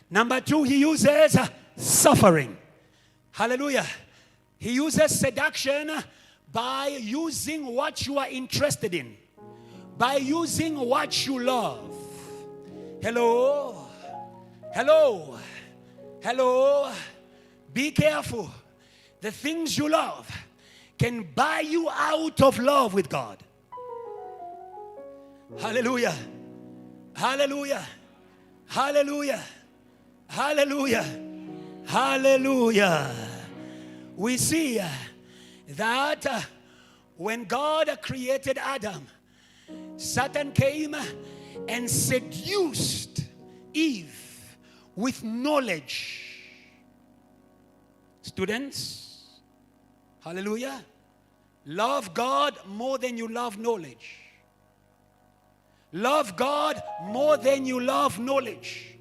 Number two, he uses suffering. Hallelujah. He uses seduction by using what you are interested in, by using what you love. Hello. Hello. Hello. Be careful. The things you love can buy you out of love with God. Hallelujah. Hallelujah. Hallelujah. Hallelujah. Hallelujah. We see that when God created Adam, Satan came and seduced Eve with knowledge. Students, hallelujah. Love God more than you love knowledge. Love God more than you love knowledge.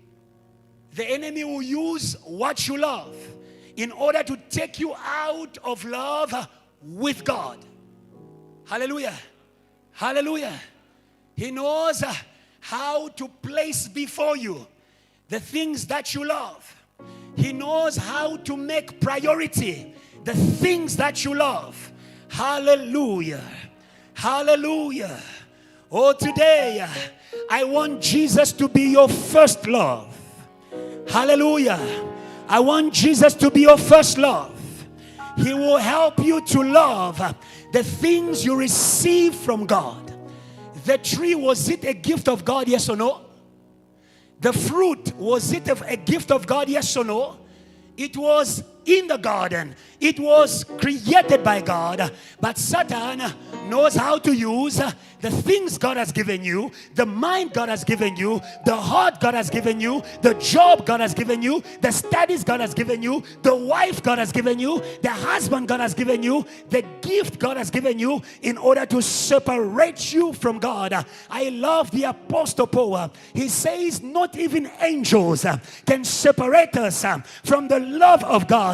The enemy will use what you love in order to take you out of love with God. Hallelujah. Hallelujah. He knows how to place before you the things that you love. He knows how to make priority the things that you love. Hallelujah. Hallelujah. Oh, today, I want Jesus to be your first love. Hallelujah. I want Jesus to be your first love. He will help you to love the things you receive from God. The tree, was it a gift of God, yes or no? The fruit, was it a gift of God, yes or no? It was in the garden. It was created by God. But Satan knows how to use the things God has given you, the mind God has given you, the heart God has given you, the job God has given you, the studies God has given you, the wife God has given you, the husband God has given you, the gift God has given you, in order to separate you from God. I love the Apostle Paul. He says not even angels can separate us from the love of God.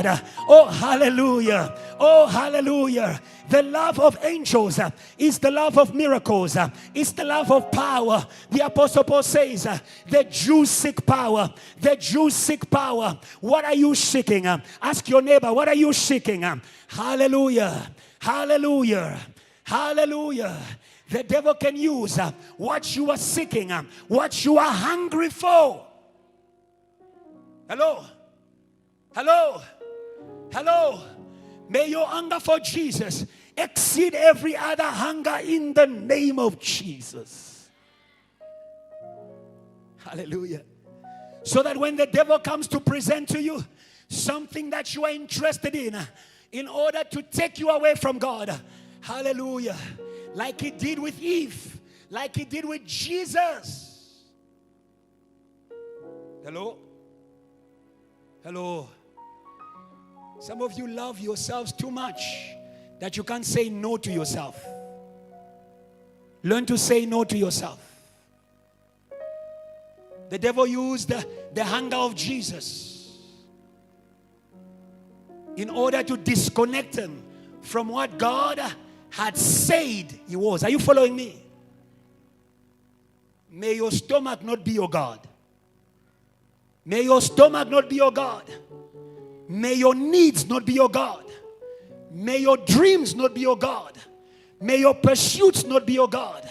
Oh, hallelujah. Oh, hallelujah. The love of angels is the love of miracles. It's the love of power. The Apostle Paul says, the Jews seek power. The Jews seek power. What are you seeking? Ask your neighbor, what are you seeking? Hallelujah. Hallelujah. Hallelujah. The devil can use what you are seeking, what you are hungry for. Hello. Hello. Hello. May your hunger for Jesus exceed every other hunger in the name of Jesus. Hallelujah. So that when the devil comes to present to you something that you are interested in order to take you away from God, hallelujah, like he did with Eve, like he did with Jesus. Hello? Hello? Some of you love yourselves too much that you can't say no to yourself. Learn to say no to yourself. The devil used the hunger of Jesus in order to disconnect him from what God had said he was. Are you following me? May your stomach not be your God. May your stomach not be your God. May your needs not be your God. May your dreams not be your God. May your pursuits not be your God.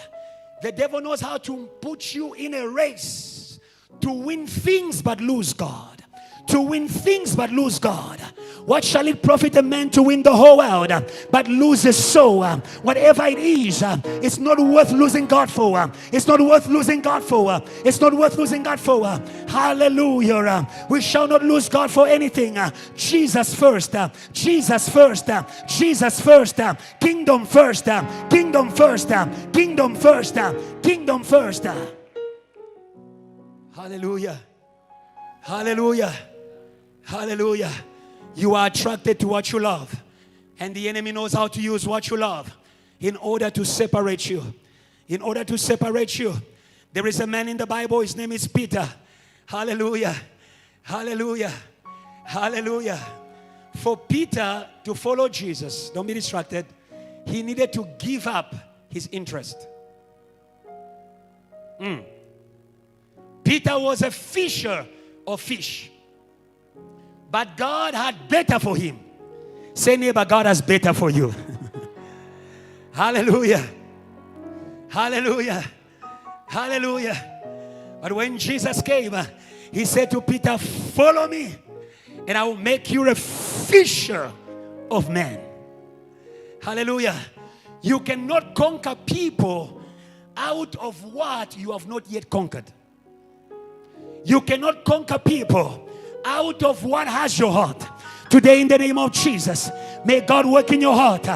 The devil knows how to put you in a race to win things but lose God. To win things but lose God. What shall it profit a man to win the whole world but lose his soul? Whatever it is, it's not worth losing God for. It's not worth losing God for. It's not worth losing God for. Hallelujah. We shall not lose God for anything. Jesus first. Jesus first. Jesus first. Kingdom first. Kingdom first. Kingdom first. Kingdom first. Hallelujah. Hallelujah. Hallelujah. You are attracted to what you love. And the enemy knows how to use what you love in order to separate you. In order to separate you. There is a man in the Bible, his name is Peter. Hallelujah. Hallelujah. Hallelujah. For Peter to follow Jesus, don't be distracted, he needed to give up his interest. Peter was a fisher of fish. But God had better for him. Say, neighbor, God has better for you. Hallelujah. Hallelujah. Hallelujah. But when Jesus came, he said to Peter, follow me and I will make you a fisher of men. Hallelujah. You cannot conquer people out of what you have not yet conquered. You cannot conquer people out of what has your heart. Today, in the name of Jesus, may God work in your heart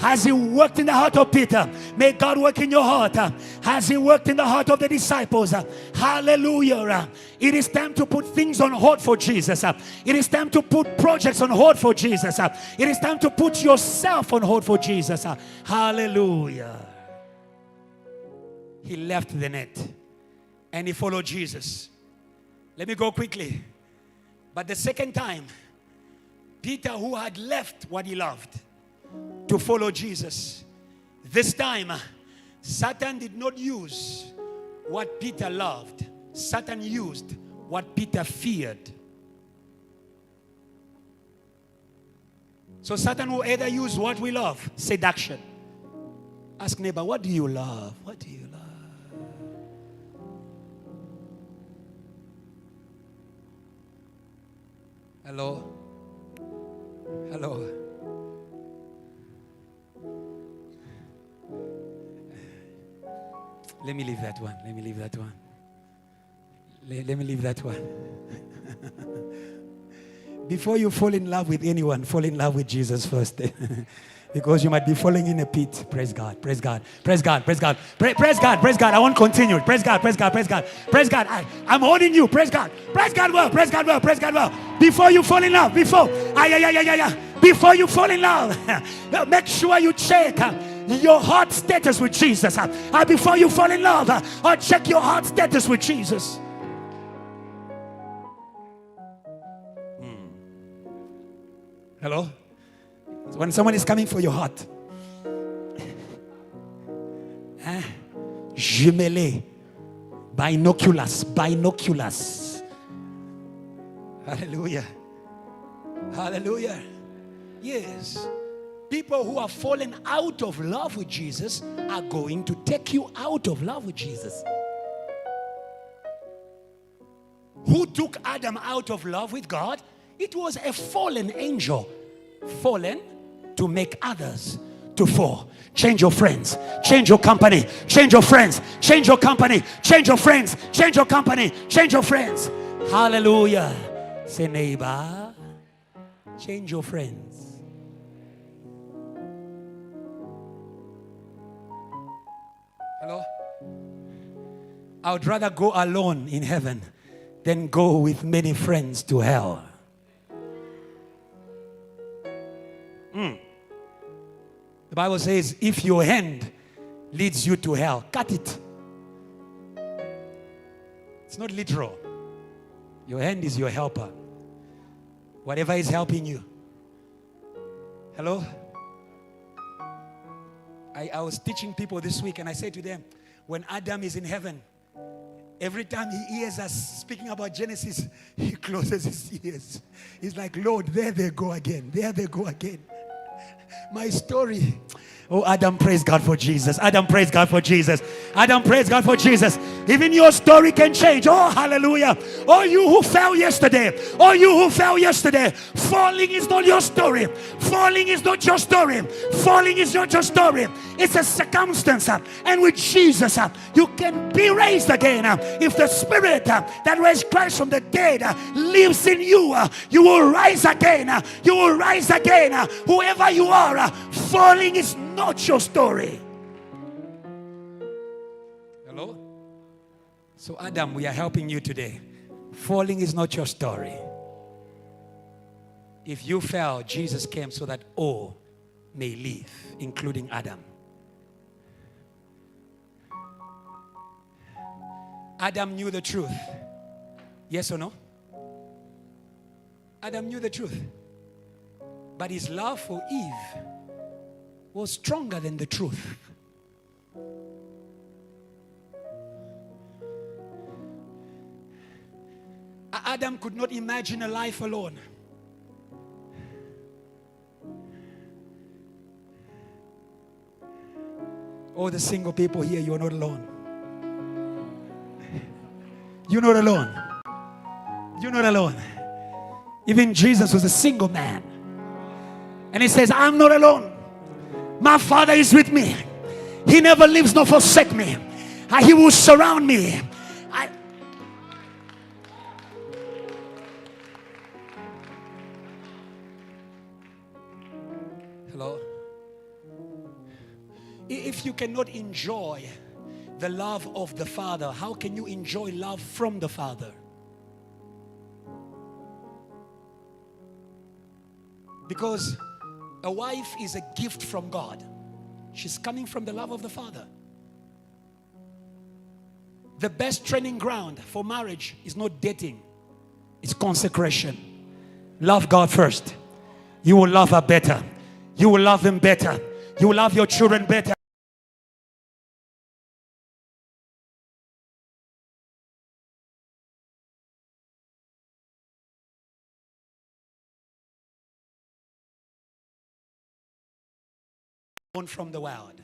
as he worked in the heart of Peter. May God work in your heart as he worked in the heart of the disciples. Hallelujah. It is time to put things on hold for Jesus. It is time to put projects on hold for Jesus. It is time to put yourself on hold for Jesus. Hallelujah. He left the net and he followed Jesus. Let me go quickly. But the second time, Peter, who had left what he loved to follow Jesus, this time, Satan did not use what Peter loved. Satan used what Peter feared. So Satan will either use what we love, seduction. Ask neighbor, what do you love? What do you love? Hello? Hello? Let me leave that one. Let me leave that one. Let me leave that one. Before you fall in love with anyone, fall in love with Jesus first. Because you might be falling in a pit. Praise God, praise God, praise God, praise God. Praise God, praise God. I won't continue. Praise God, praise God, praise God. Praise God. I'm holding you. Praise God. Praise God well, praise God well, praise God well. Before you fall in love, before you fall in love, make sure you check your heart status with Jesus. Before you fall in love, or check your heart status with Jesus. Hello? When someone is coming for your heart, jumelé, binoculars. Hallelujah. Hallelujah. Yes. People who are fallen out of love with Jesus are going to take you out of love with Jesus. Who took Adam out of love with God? It was a fallen angel. Fallen to make others to fall. Change your friends. Change your company. Change your friends. Change your company. Change your friends. Change your company. Change your friends. Hallelujah. Say, neighbor, change your friends. Hello? I would rather go alone in heaven than go with many friends to hell. The Bible says, if your hand leads you to hell, cut it. It's not literal. Your hand is your helper. Whatever is helping you. Hello? I was teaching people this week and I said to them, when Adam is in heaven, every time he hears us speaking about Genesis, he closes his ears. He's like, Lord, there they go again. There they go again. My story. Oh, Adam, praise God for Jesus. Adam, praise God for Jesus. Adam, praise God for Jesus. Even your story can change. Oh, hallelujah. Oh, you who fell yesterday. Oh, you who fell yesterday. Falling is not your story. Falling is not your story. Falling is not your story. It's a circumstance. And with Jesus, you can be raised again. If the spirit that raised Christ from the dead lives in you, you will rise again. You will rise again. Whoever you are, falling is not your story. Hello? So Adam, we are helping you today. Falling is not your story. If you fell, Jesus came so that all may live, including Adam. Adam knew the truth. Yes or no? Adam knew the truth. But his love for Eve was stronger than the truth. Adam could not imagine a life alone. Oh, the single people here, you're not alone. You're not alone. You're not alone. Even Jesus was a single man. And he says, I'm not alone. My Father is with me. He never leaves nor forsakes me. He will surround me. Hello? If you cannot enjoy the love of the Father, how can you enjoy love from the Father? Because a wife is a gift from God. She's coming from the love of the Father. The best training ground for marriage is not dating. It's consecration. Love God first. You will love her better. You will love him better. You will love your children better. Born from the world.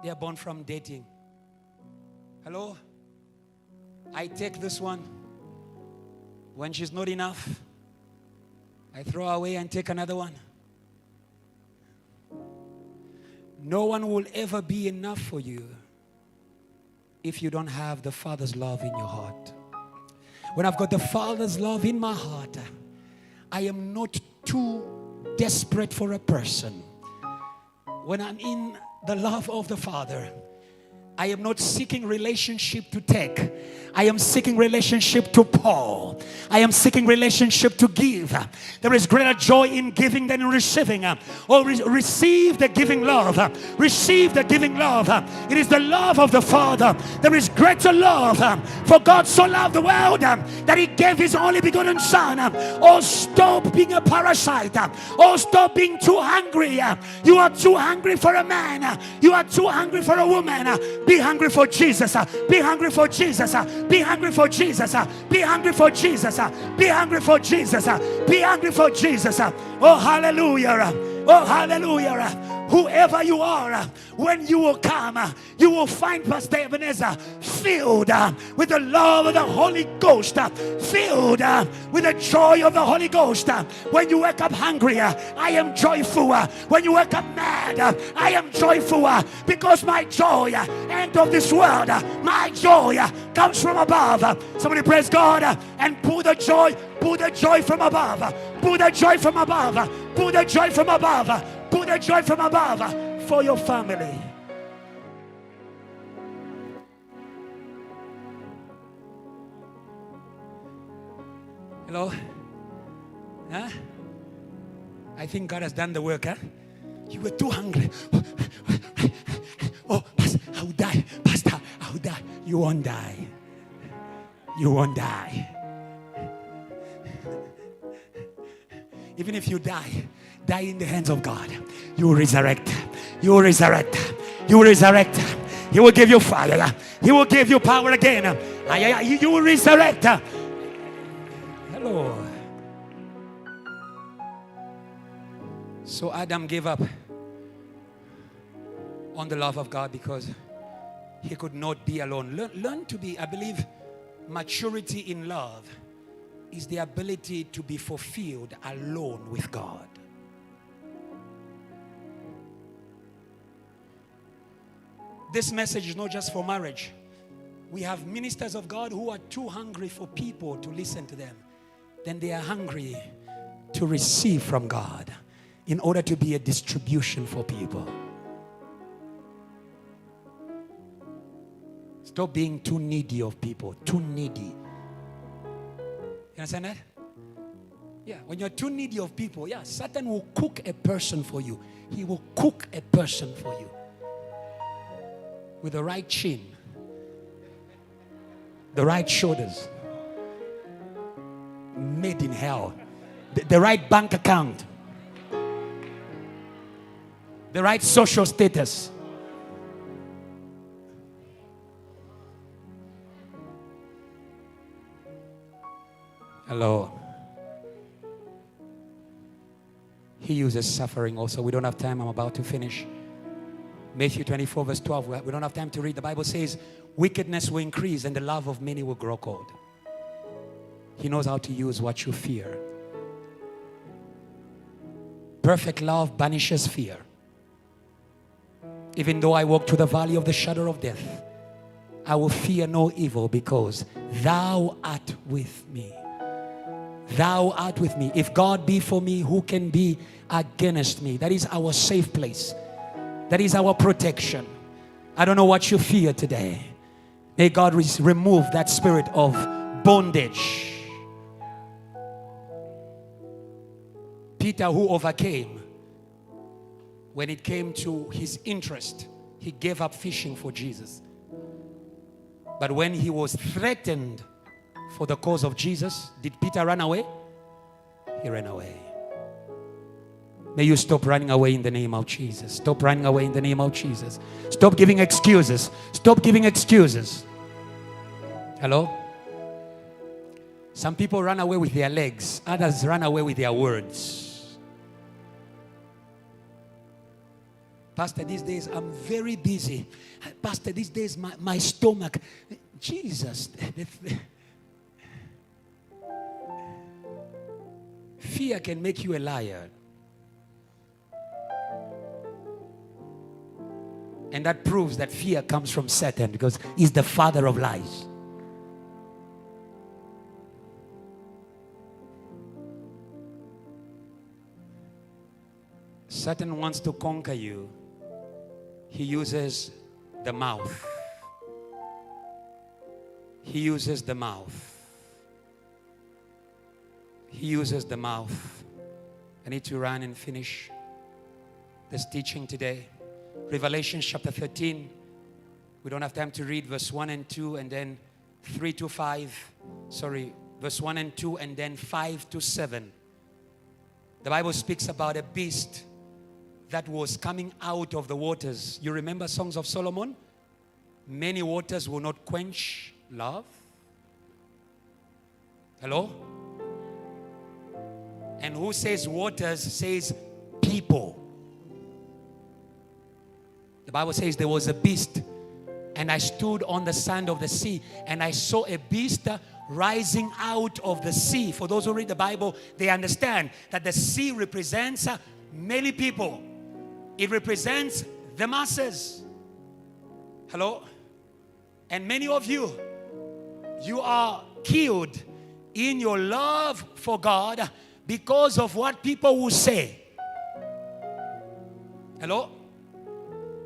They are born from dating. Hello? I take this one. When she's not enough, I throw away and take another one. No one will ever be enough for you if you don't have the Father's love in your heart. When I've got the Father's love in my heart, I am not too desperate for a person. When I'm in the love of the Father, I am not seeking relationship to take. I am seeking relationship to pour. I am seeking relationship to give. There is greater joy in giving than in receiving. Receive the giving love. Receive the giving love. It is the love of the Father. There is greater love. For God so loved the world that He gave His only begotten Son. Oh, stop being a parasite. Oh, stop being too hungry. You are too hungry for a man. You are too hungry for a woman. Be hungry for Jesus. Be hungry for Jesus. Be hungry for Jesus. Be hungry for Jesus. Be hungry for Jesus. Be hungry for Jesus. Oh, hallelujah. Oh, hallelujah. whoever you are, when you will come, you will find Pastor Ebenezer filled with the love of the Holy Ghost, filled with the joy of the Holy Ghost. When you wake up hungry, I am joyful. When you wake up mad, I am joyful, because my joy ain't of this world. My joy comes from above. Somebody praise God and pull the joy from above. Pull the joy from above. Pull the joy from above. Pull the joy from above for your family. Hello? Huh? I think God has done the work, huh? You were too hungry. Oh, Pastor, I will die. Pastor, I will die. You won't die. You won't die. Even if you die in the hands of God, you will resurrect. You will resurrect. You will resurrect. He will give you fire. He will give you power again. You will resurrect. Hello. So Adam gave up on the love of God because he could not be alone. Learn to be, I believe, maturity in love is the ability to be fulfilled alone with God. This message is not just for marriage. We have ministers of God who are too hungry for people to listen to them. Then they are hungry to receive from God in order to be a distribution for people. Stop being too needy of people. Too needy. You understand that? Yeah, when you're too needy of people, yeah, Satan will cook a person for you. He will cook a person for you. With the right chin, the right shoulders, made in hell, the right bank account, the right social status. Hello. He uses suffering also. We don't have time. I'm about to finish. Matthew 24 verse 12. We don't have time to read. The Bible says, wickedness will increase and the love of many will grow cold. He knows how to use what you fear. Perfect love banishes fear. Even though I walk through the valley of the shadow of death, I will fear no evil because thou art with me. Thou art with me. If God be for me, who can be against me? That is our safe place. That is our protection. I don't know what you fear today. May God remove that spirit of bondage. Peter, who overcame, when it came to his interest, he gave up fishing for Jesus. But when he was threatened for the cause of Jesus, did Peter run away? He ran away. May you stop running away in the name of Jesus. Stop running away in the name of Jesus. Stop giving excuses. Stop giving excuses. Hello? Some people run away with their legs. Others run away with their words. Pastor, these days I'm very busy. Pastor, these days my stomach. Jesus. Fear can make you a liar. And that proves that fear comes from Satan because he's the father of lies. Satan wants to conquer you. He uses the mouth. He uses the mouth. He uses the mouth. I need to run and finish this teaching today. Revelation chapter 13. We don't have time to read verse 1 and 2 and then 3 to 5. Sorry, verse 1 and 2 and then 5 to 7. The Bible speaks about a beast that was coming out of the waters. You remember Songs of Solomon? Many waters will not quench love. Hello? And who says waters says people. The Bible says there was a beast, and I stood on the sand of the sea, and I saw a beast rising out of the sea. For those who read the Bible, they understand that the sea represents many people. It represents the masses. Hello? And many of you, you are killed in your love for God because of what people will say. Hello?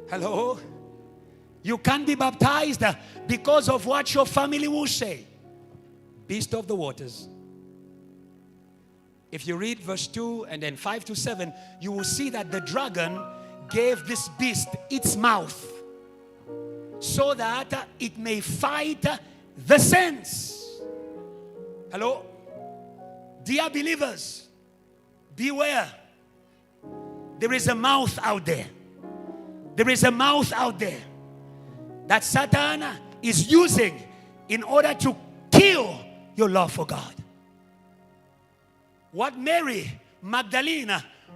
Hello? You can't be baptized because of what your family will say. Beast of the waters. If you read verse 2 and then 5 to 7, you will see that the dragon gave this beast its mouth so that it may fight the saints. Hello? Dear believers, beware. There is a mouth out there. There is a mouth out there that Satan is using in order to kill your love for God. What Mary Magdalene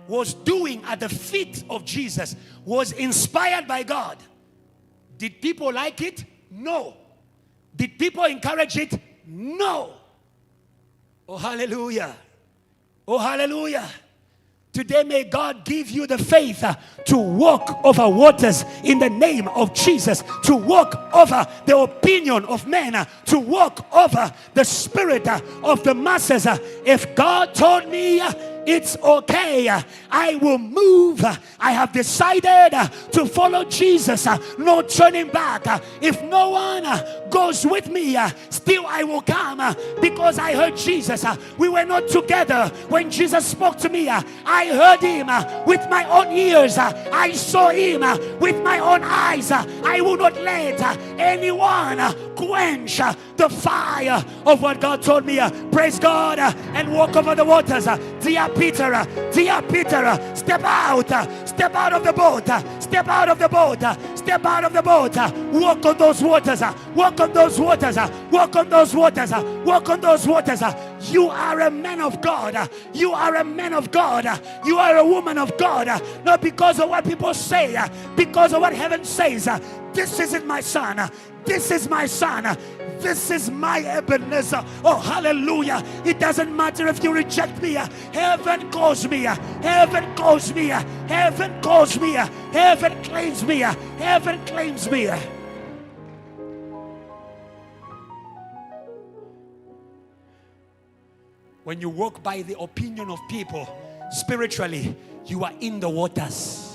was doing at the feet of Jesus was inspired by God. Did people like it? No. Did people encourage it? No. Oh, hallelujah. Oh, hallelujah. Today may God give you the faith to walk over waters in the name of Jesus, to walk over the opinion of men, to walk over the spirit of the masses. If God told me it's okay, I will move. I have decided to follow Jesus. No turning back. If no one goes with me, still I will come because I heard Jesus. We were not together when Jesus spoke to me. I heard him with my own ears. I saw him with my own eyes. I will not let anyone quench the fire of what God told me. Praise God and walk over the waters. Dear Peter, step out of the boat, step out of the boat, step out of the boat, walk on those waters, walk on those waters, walk on those waters, walk on those waters. You are a man of God, you are a man of God, you are a woman of God, not because of what people say, because of what heaven says. This isn't my son. This is my son. This is my Ebenezer. Oh, hallelujah. It doesn't matter if you reject me. Heaven calls me. Heaven calls me. Heaven calls me. Heaven claims me. Heaven claims me. When you walk by the opinion of people, spiritually, you are in the waters.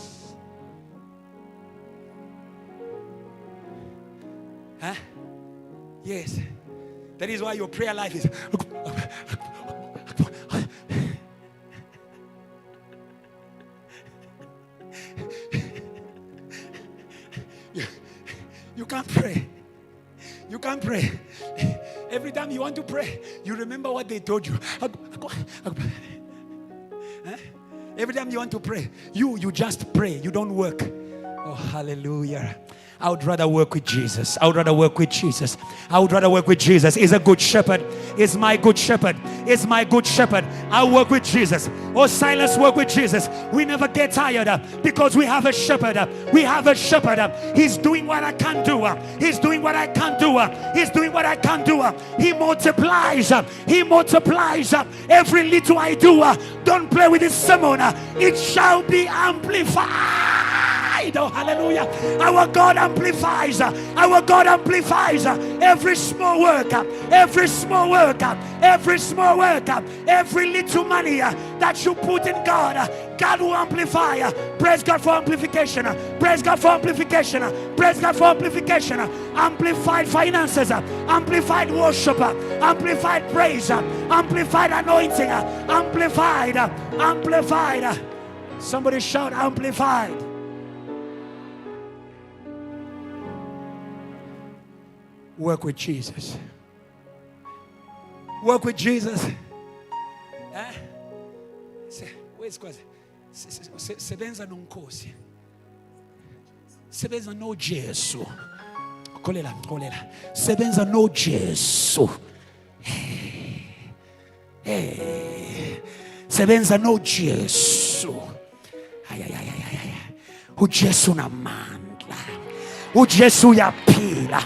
Huh? Yes. That is why your prayer life is. You can't pray. You can't pray. Every time you want to pray, you remember what they told you. Huh? Every time you want to pray, you just pray. You don't work. Oh, hallelujah. I would rather work with Jesus. I would rather work with Jesus. I would rather work with Jesus. He's a good shepherd. He's my good shepherd. He's my good shepherd. I work with Jesus. Oh, Silas, work with Jesus. We never get tired because we have a shepherd. We have a shepherd. He's doing what I can't do. He's doing what I can't do. He's doing what I can't do. He multiplies. He multiplies. Every little I do, don't play with this sermon. It shall be amplified. Oh, hallelujah. Our God amplifies. Our God amplifies every small work, every small work, every small work, every little money that you put in God. God will amplify. Praise God for amplification. Praise God for amplification. Praise God for amplification. Amplified finances, amplified worship, amplified praise, amplified anointing, amplified. Somebody shout amplified. Work with Jesus. Work with Jesus. Sebenza nonkosi. Sebenza no Jesu. Kolela. Sebenza no Jesu. Sebenza no Jesu. Ujesu namandla. ujesu uyaphila,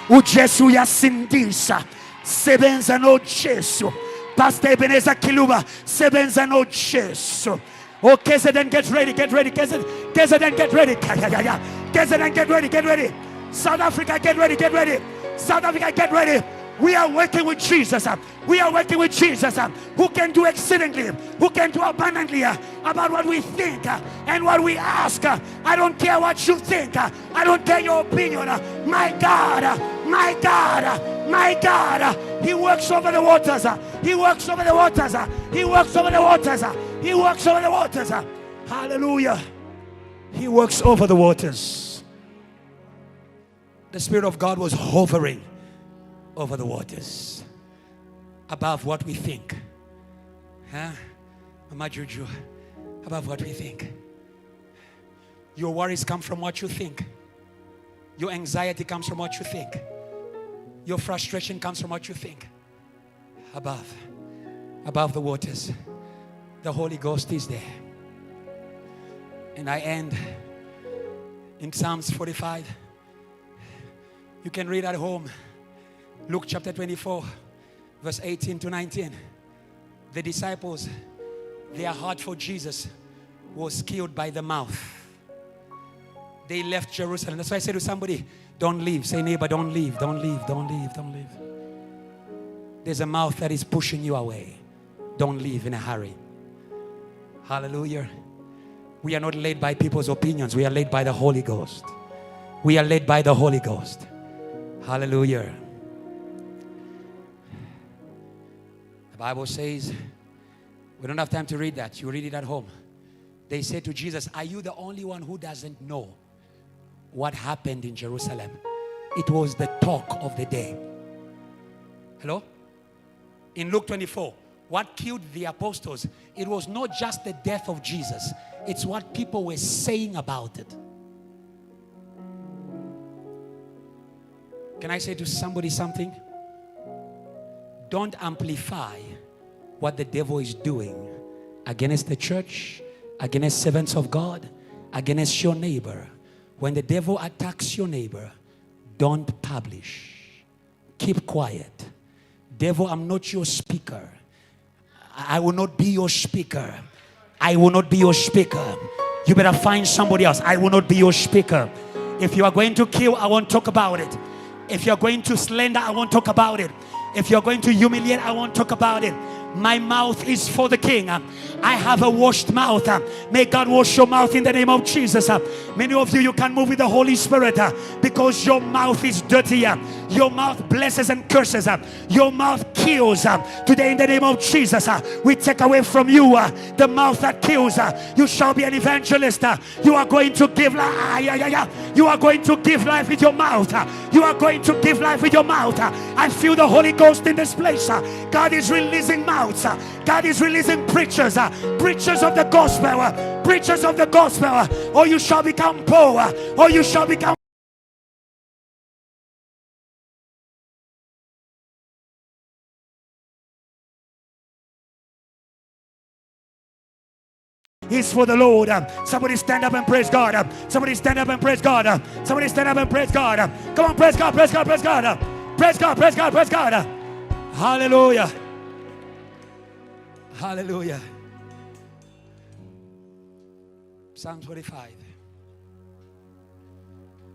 ujesu uyasindisa. Sebenza no Jesu. Pastor Ebenezer Kiluba, sebenza no Jesu. Oh, President, get ready, get ready. President, get ready. President, get ready, get ready. South Africa, get ready, get ready. South Africa, get ready. We are working with Jesus. We are working with Jesus, who can do exceedingly, who can do abundantly about what we think and what we ask. I don't care what you think. I don't care your opinion. My God, my God, my God. He works over the waters. He works over the waters. He works over the waters. He works over the waters. Hallelujah. He works over the waters. The Spirit of God was hovering over the waters, above what we think. Mama Juju, above what we think. Your worries come from what you think. Your anxiety comes from what you think. Your frustration comes from what you think. Above the waters, the Holy Ghost is there. And I end in Psalms 45. You can read at home. Luke chapter 24, verse 18 to 19. The disciples, their heart for Jesus was killed by the mouth. They left Jerusalem. That's why I say to somebody, don't leave. Say, neighbor, don't leave, don't leave, don't leave, don't leave. There's a mouth that is pushing you away. Don't leave in a hurry. Hallelujah. We are not led by people's opinions. We are led by the Holy Ghost. We are led by the Holy Ghost. Hallelujah. The Bible says, we don't have time to read that. You read it at home. They said to Jesus, are you the only one who doesn't know what happened in Jerusalem? It was the talk of the day. Hello? In Luke 24, what killed the apostles, it was not just the death of Jesus. It's what people were saying about it. Can I say to somebody something? Don't amplify what the devil is doing against the church, against servants of God, against your neighbor. When the devil attacks your neighbor, don't publish. Keep quiet. Devil, I'm not your speaker. I will not be your speaker. I will not be your speaker. You better find somebody else. I will not be your speaker. If you are going to kill, I won't talk about it. If you're going to slander, I won't talk about it. If you're going to humiliate, I won't talk about it. My mouth is for the King. I have a washed mouth. May God wash your mouth in the name of Jesus. Many of you, you can move with the Holy Spirit because your mouth is dirty. Your mouth blesses and curses. Your mouth kills. Today in the name of Jesus, we take away from you the mouth that kills. You shall be an evangelist. You are going to give life. You are going to give life with your mouth. You are going to give life with your mouth. I feel the Holy Ghost in this place. God is releasing mouths. God is releasing preachers. Preachers of the gospel. Preachers of the gospel. Or you shall become poor. Or you shall become is for the Lord. Somebody stand up and praise God. Somebody stand up and praise God. Somebody stand up and praise God. Come on, praise God, praise God, praise God. Praise God, praise God, praise God. Hallelujah. Hallelujah. Psalm 25.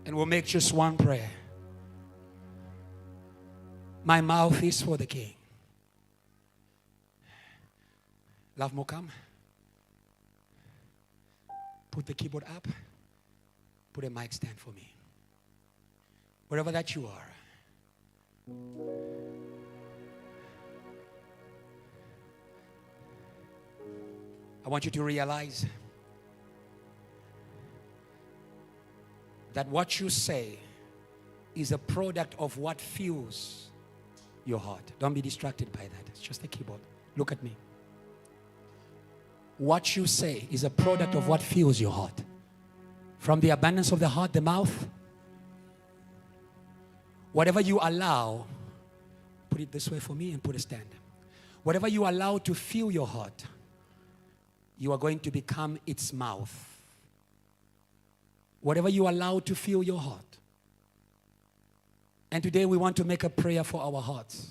And we'll make just one prayer. My mouth is for the King. Love Mokam. Put the keyboard up. Put a mic stand for me. Wherever that you are. I want you to realize that what you say is a product of what fuels your heart. Don't be distracted by that. It's just a keyboard. Look at me. What you say is a product of what fuels your heart. From the abundance of the heart, the mouth. Whatever you allow, put it this way for me and put a stand. Whatever you allow to fill your heart, you are going to become its mouth. Whatever you allow to fill your heart, And today we want to make a prayer for our hearts.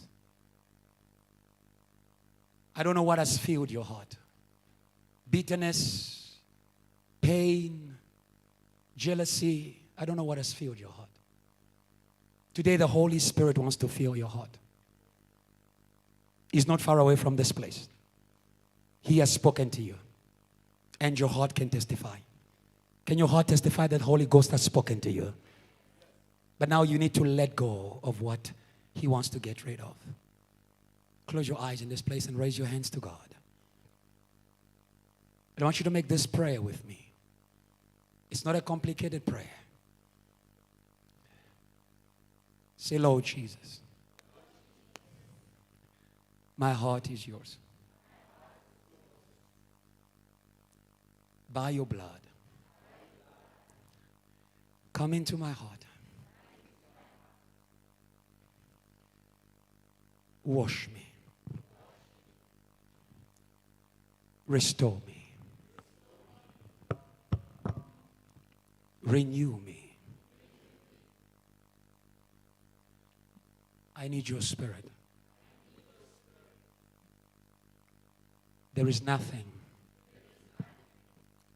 I don't know what has filled your heart. Bitterness, pain, jealousy. I don't know what has filled your heart. Today the Holy Spirit wants to fill your heart. He's not far away from this place. He has spoken to you. And your heart can testify. Can your heart testify that the Holy Ghost has spoken to you? But now you need to let go of what He wants to get rid of. Close your eyes in this place and raise your hands to God. I want you to make this prayer with me. It's not a complicated prayer. Say, Lord Jesus, my heart is yours. By your blood, come into my heart. Wash me. Restore me. Renew me. I need your Spirit. There is nothing.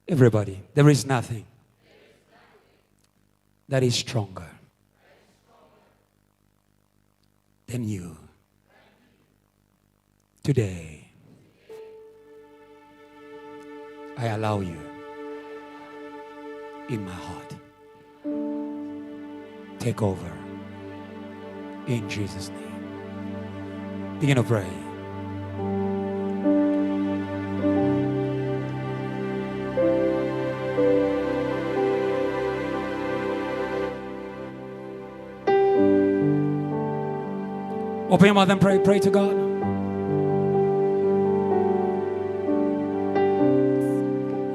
Everybody, there is nothing that is stronger than you. Today, I allow you in my heart. Take over in Jesus' name. Begin to pray. Open your mouth and pray. Pray to God.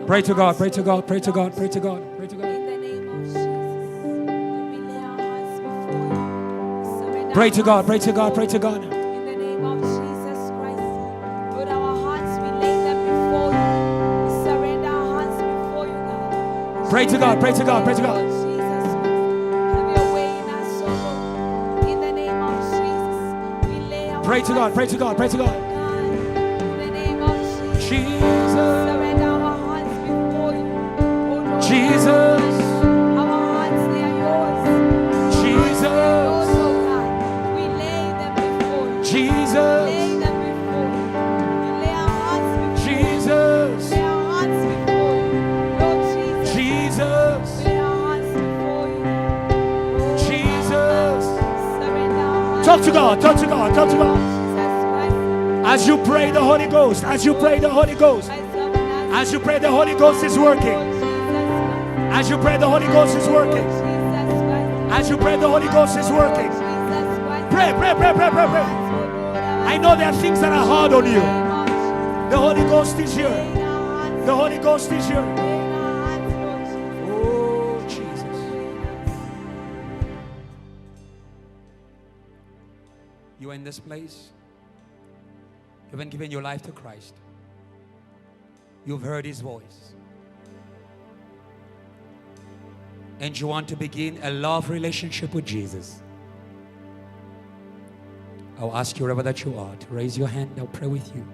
Pray to God. Pray to God. Pray to God. Pray to God. Pray to God. In the name of Jesus, we lay our hearts before you. Surrender Pray to our God. hearts Pray to God. Pray to before you. God. In the name of Jesus Christ, Lord, our hearts, we lay them before you. We surrender our hearts before you, God. Pray to God. Pray to God. Pray to God. Lord Jesus Christ, have your way in us, O Lord. In the name of Jesus, we lay our Pray to God. hearts Pray to God. Pray to God. before you, God. In the name of Jesus, Jesus. surrender our hearts before you. Oh Lord, Jesus. our hearts, they are yours. Jesus. Yours, oh God. We lay them before you. Jesus. Lay them before you. We lay our hearts before you. Jesus. Lay our hearts before you. Lord Jesus. Jesus. We lay our hearts before you. Oh, Jesus. surrender our hearts. Talk to God. Talk to God. Talk to God. Jesus Christ. As you pray the Holy Ghost. As you pray the Holy Ghost. As you pray the Holy Ghost is working. As you pray the Holy Ghost is working. As you pray the Holy Ghost is working. Pray, pray, pray, pray, pray, pray. I know there are things that are hard on you. The Holy Ghost is here. The Holy Ghost is here. Oh, Jesus. You are in this place. You haven't given your life to Christ. You've heard His voice. And you want to begin a love relationship with Jesus. I'll ask you wherever that you are to raise your hand. I'll pray with you.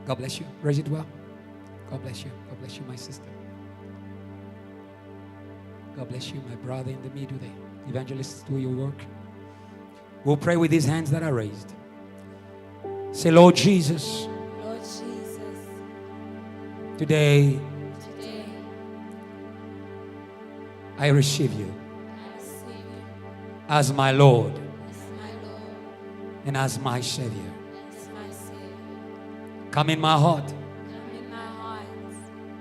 God bless you. Raise it well. God bless you. God bless you, my sister. God bless you, my brother in the middle there. Evangelists, do your work. We'll pray with these hands that are raised. Say, Lord Jesus. Lord Jesus. Today, Today, I receive you I receive you as my Lord as my Lord, and as my Savior. as my Savior. Come in my heart. Come in my heart.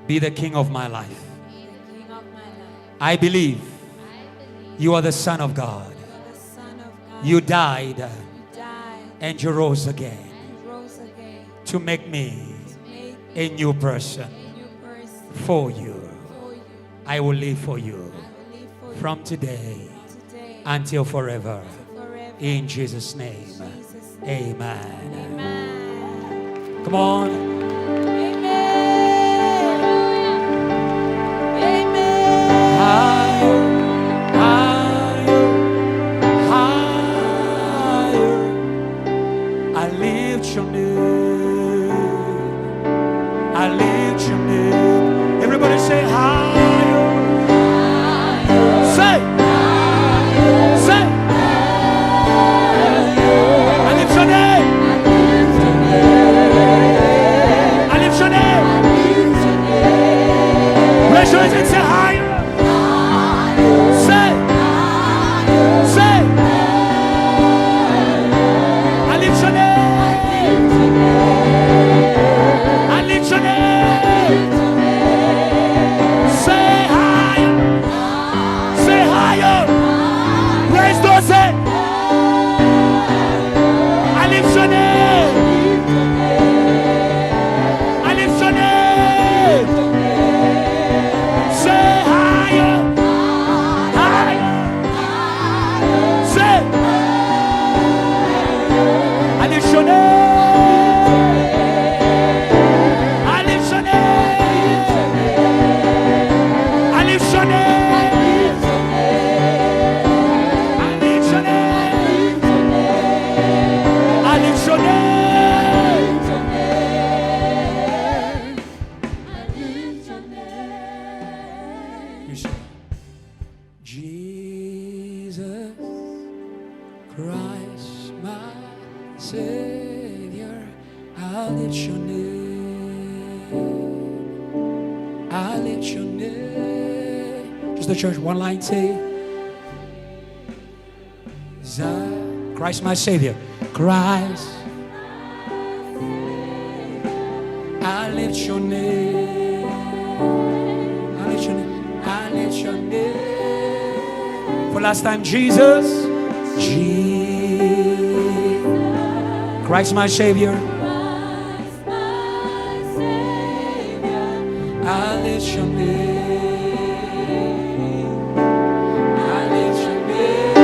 Be the King of my life. Be the King of my life. I believe I believe you are the Son of God. you are the Son of God. You died You died and you rose again and rose again to make me to make a new person a new person for you. for you. I will live for you I will live for from today you today until forever. forever. In Jesus' name, Jesus' name. amen. Amen. Come on. Amen. Amen. lift your name. Everybody say higher. Say. Say. I lift your name. I lift your name. Raise your hands and say higher. Say. Say. I lift your name. I lift your name. Say higher. Say higher. Raise those hands. I lift your name. I lift your name. Say higher. Higher. Say. I lift your name. I lift your name. I lift your name. I lift your name. I lift your name. You say, Jesus Christ, my Savior, I lift your name. I lift your name. Just the church, one line, say, Christ, my Savior. Christ, I lift your name. I lift your name. I lift your name. For last time, Jesus. Jesus. Christ, my Savior. I lift your name. I lift your name.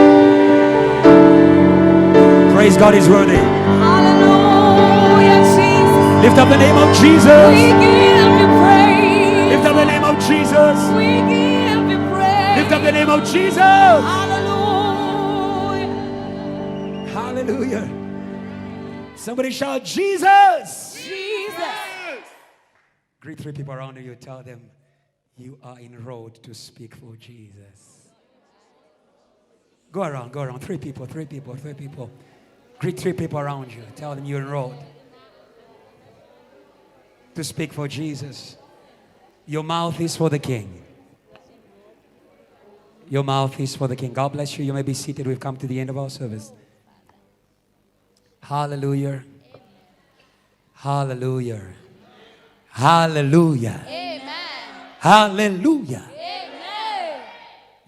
Praise God is worthy. Hallelujah, Jesus. Lift up the name of Jesus. We give you praise. Lift up the name of Jesus. We give you praise. Lift up the name of Jesus. Hallelujah. Hallelujah. Somebody shout, Jesus. Jesus. Greet three people around you. Tell them you are in road to speak for Jesus. Go around. Three people. Greet three people around you. Tell them you're in road to speak for Jesus. Your mouth is for the King. Your mouth is for the King. God bless you. You may be seated. We've come to the end of our service. Hallelujah. Hallelujah. Hallelujah. Amen. Hallelujah. Amen.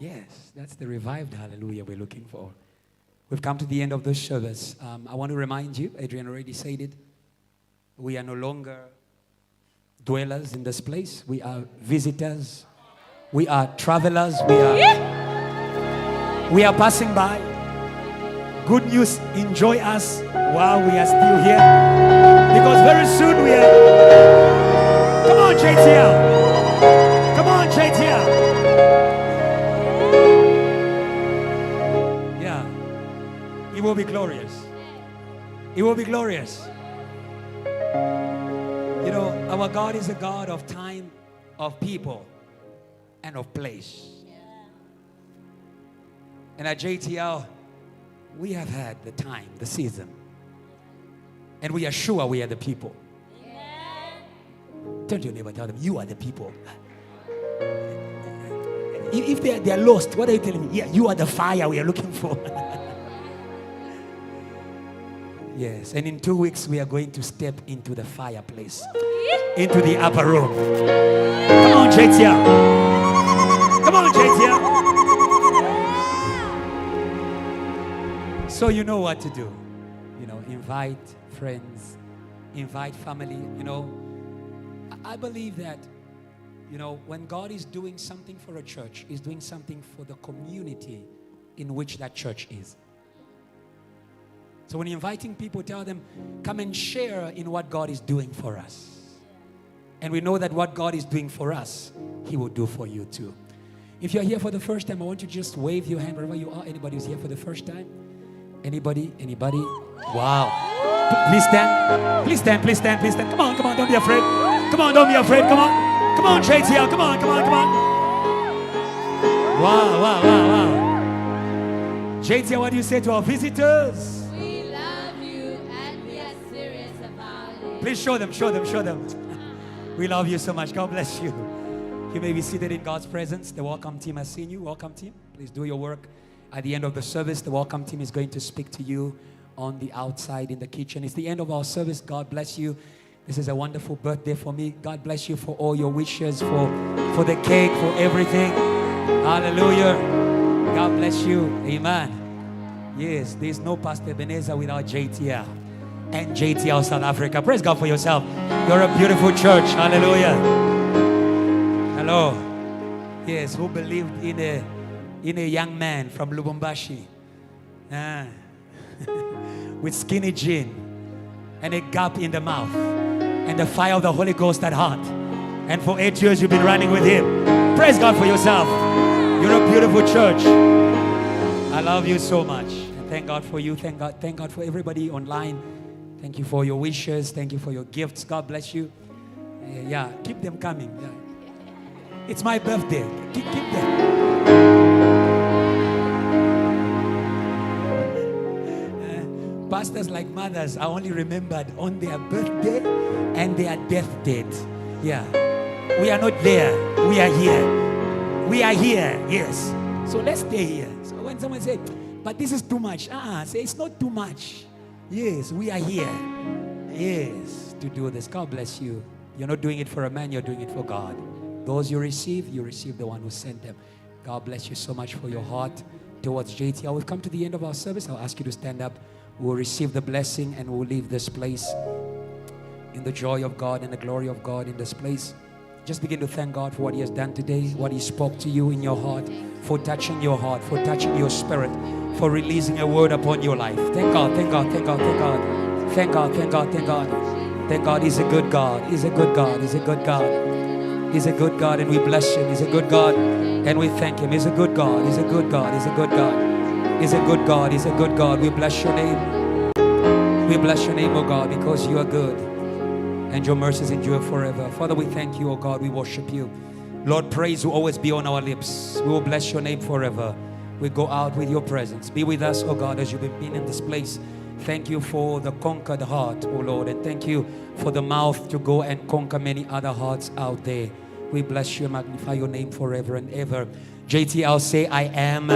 Yes, that's the revived hallelujah we're looking for. We've come to the end of this service. I want to remind you, Adrian already said it, we are no longer dwellers in this place. We are visitors. We are travelers. We are passing by. Good news, enjoy us while we are still here. Because very soon we are... Come on, JTL. Come on, JTL. Yeah. It will be glorious. It will be glorious. You know, our God is a God of time, of people, and of place. And at JTL, we have had the time, the season. And we are sure we are the people. Turn to your neighbor, tell them, you are the people. If they are lost, what are you telling me? Yeah, you are the fire we are looking for. Yes, and in 2 weeks, we are going to step into the fireplace. Into the upper room. Come on, JTL. Come on, JTL. So you know what to do. You know, invite friends, invite family. You know, I believe that, you know, when God is doing something for a church, He's doing something for the community in which that church is. So when you're inviting people, tell them, come and share in what God is doing for us. And we know that what God is doing for us, He will do for you too. If you're here for the first time, I want you to just wave your hand wherever you are. Anybody who's here for the first time? Anybody? Wow. Please stand. Please stand. Come on. Don't be afraid. Come on, don't be afraid. Come on. Come on, JTL. Come on, come on, come on. Wow, wow, wow, wow. JTL, what do you say to our visitors? We love you and we are serious about it. Please show them, show them, show them. We love you so much. God bless you. You may be seated in God's presence. The welcome team has seen you. Welcome team. Please do your work. At the end of the service, the welcome team is going to speak to you on the outside in the kitchen. It's the end of our service. God bless you. This is a wonderful birthday for me. God bless you for all your wishes, for the cake, for everything. Hallelujah. God bless you. Amen. Yes, there's no Pastor Ebenezer without JTL and JTL South Africa. Praise God for yourself. You're a beautiful church. Hallelujah. Hello. Yes, who believed in a young man from Lubumbashi with skinny jean and a gap in the mouth and the fire of the Holy Ghost at heart. And for 8 years you've been running with him. Praise God for yourself. You're a beautiful church. I love you so much. And thank God for you. Thank God for everybody online. Thank you for your wishes. Thank you for your gifts. God bless you. Yeah, keep them coming. Yeah. It's my birthday. Keep them. Pastors like mothers are only remembered on their birthday and their death date. Yeah. We are not there. We are here. We are here. Yes. So let's stay here. So when someone says, but this is too much. Say it's not too much. Yes, we are here. Yes, to do this. God bless you. You're not doing it for a man, you're doing it for God. Those you receive the one who sent them. God bless you so much for your heart towards JTL. We've come to the end of our service. I'll ask you to stand up. We'll receive the blessing and we'll leave this place in the joy of God and the glory of God in this place. Just begin to thank God for what He has done today, what He spoke to you in your heart, for touching your heart, for touching your spirit, for releasing a word upon your life. Thank God, thank God, thank God, thank God. Thank God, thank God, thank God. Thank God, He's a good God. He's a good God. He's a good God. He's a good God and we bless Him. He's a good God and we thank Him. He's a good God. He's a good God. He's a good God. He's a good God. He's a good God. We bless your name. We bless your name, O God, because you are good and your mercies endure forever. Father, we thank you, O God. We worship you. Lord, praise will always be on our lips. We will bless your name forever. We go out with your presence. Be with us, O God, as you've been in this place. Thank you for the conquered heart, O Lord, and thank you for the mouth to go and conquer many other hearts out there. We bless you and magnify your name forever and ever. JTL, say, I am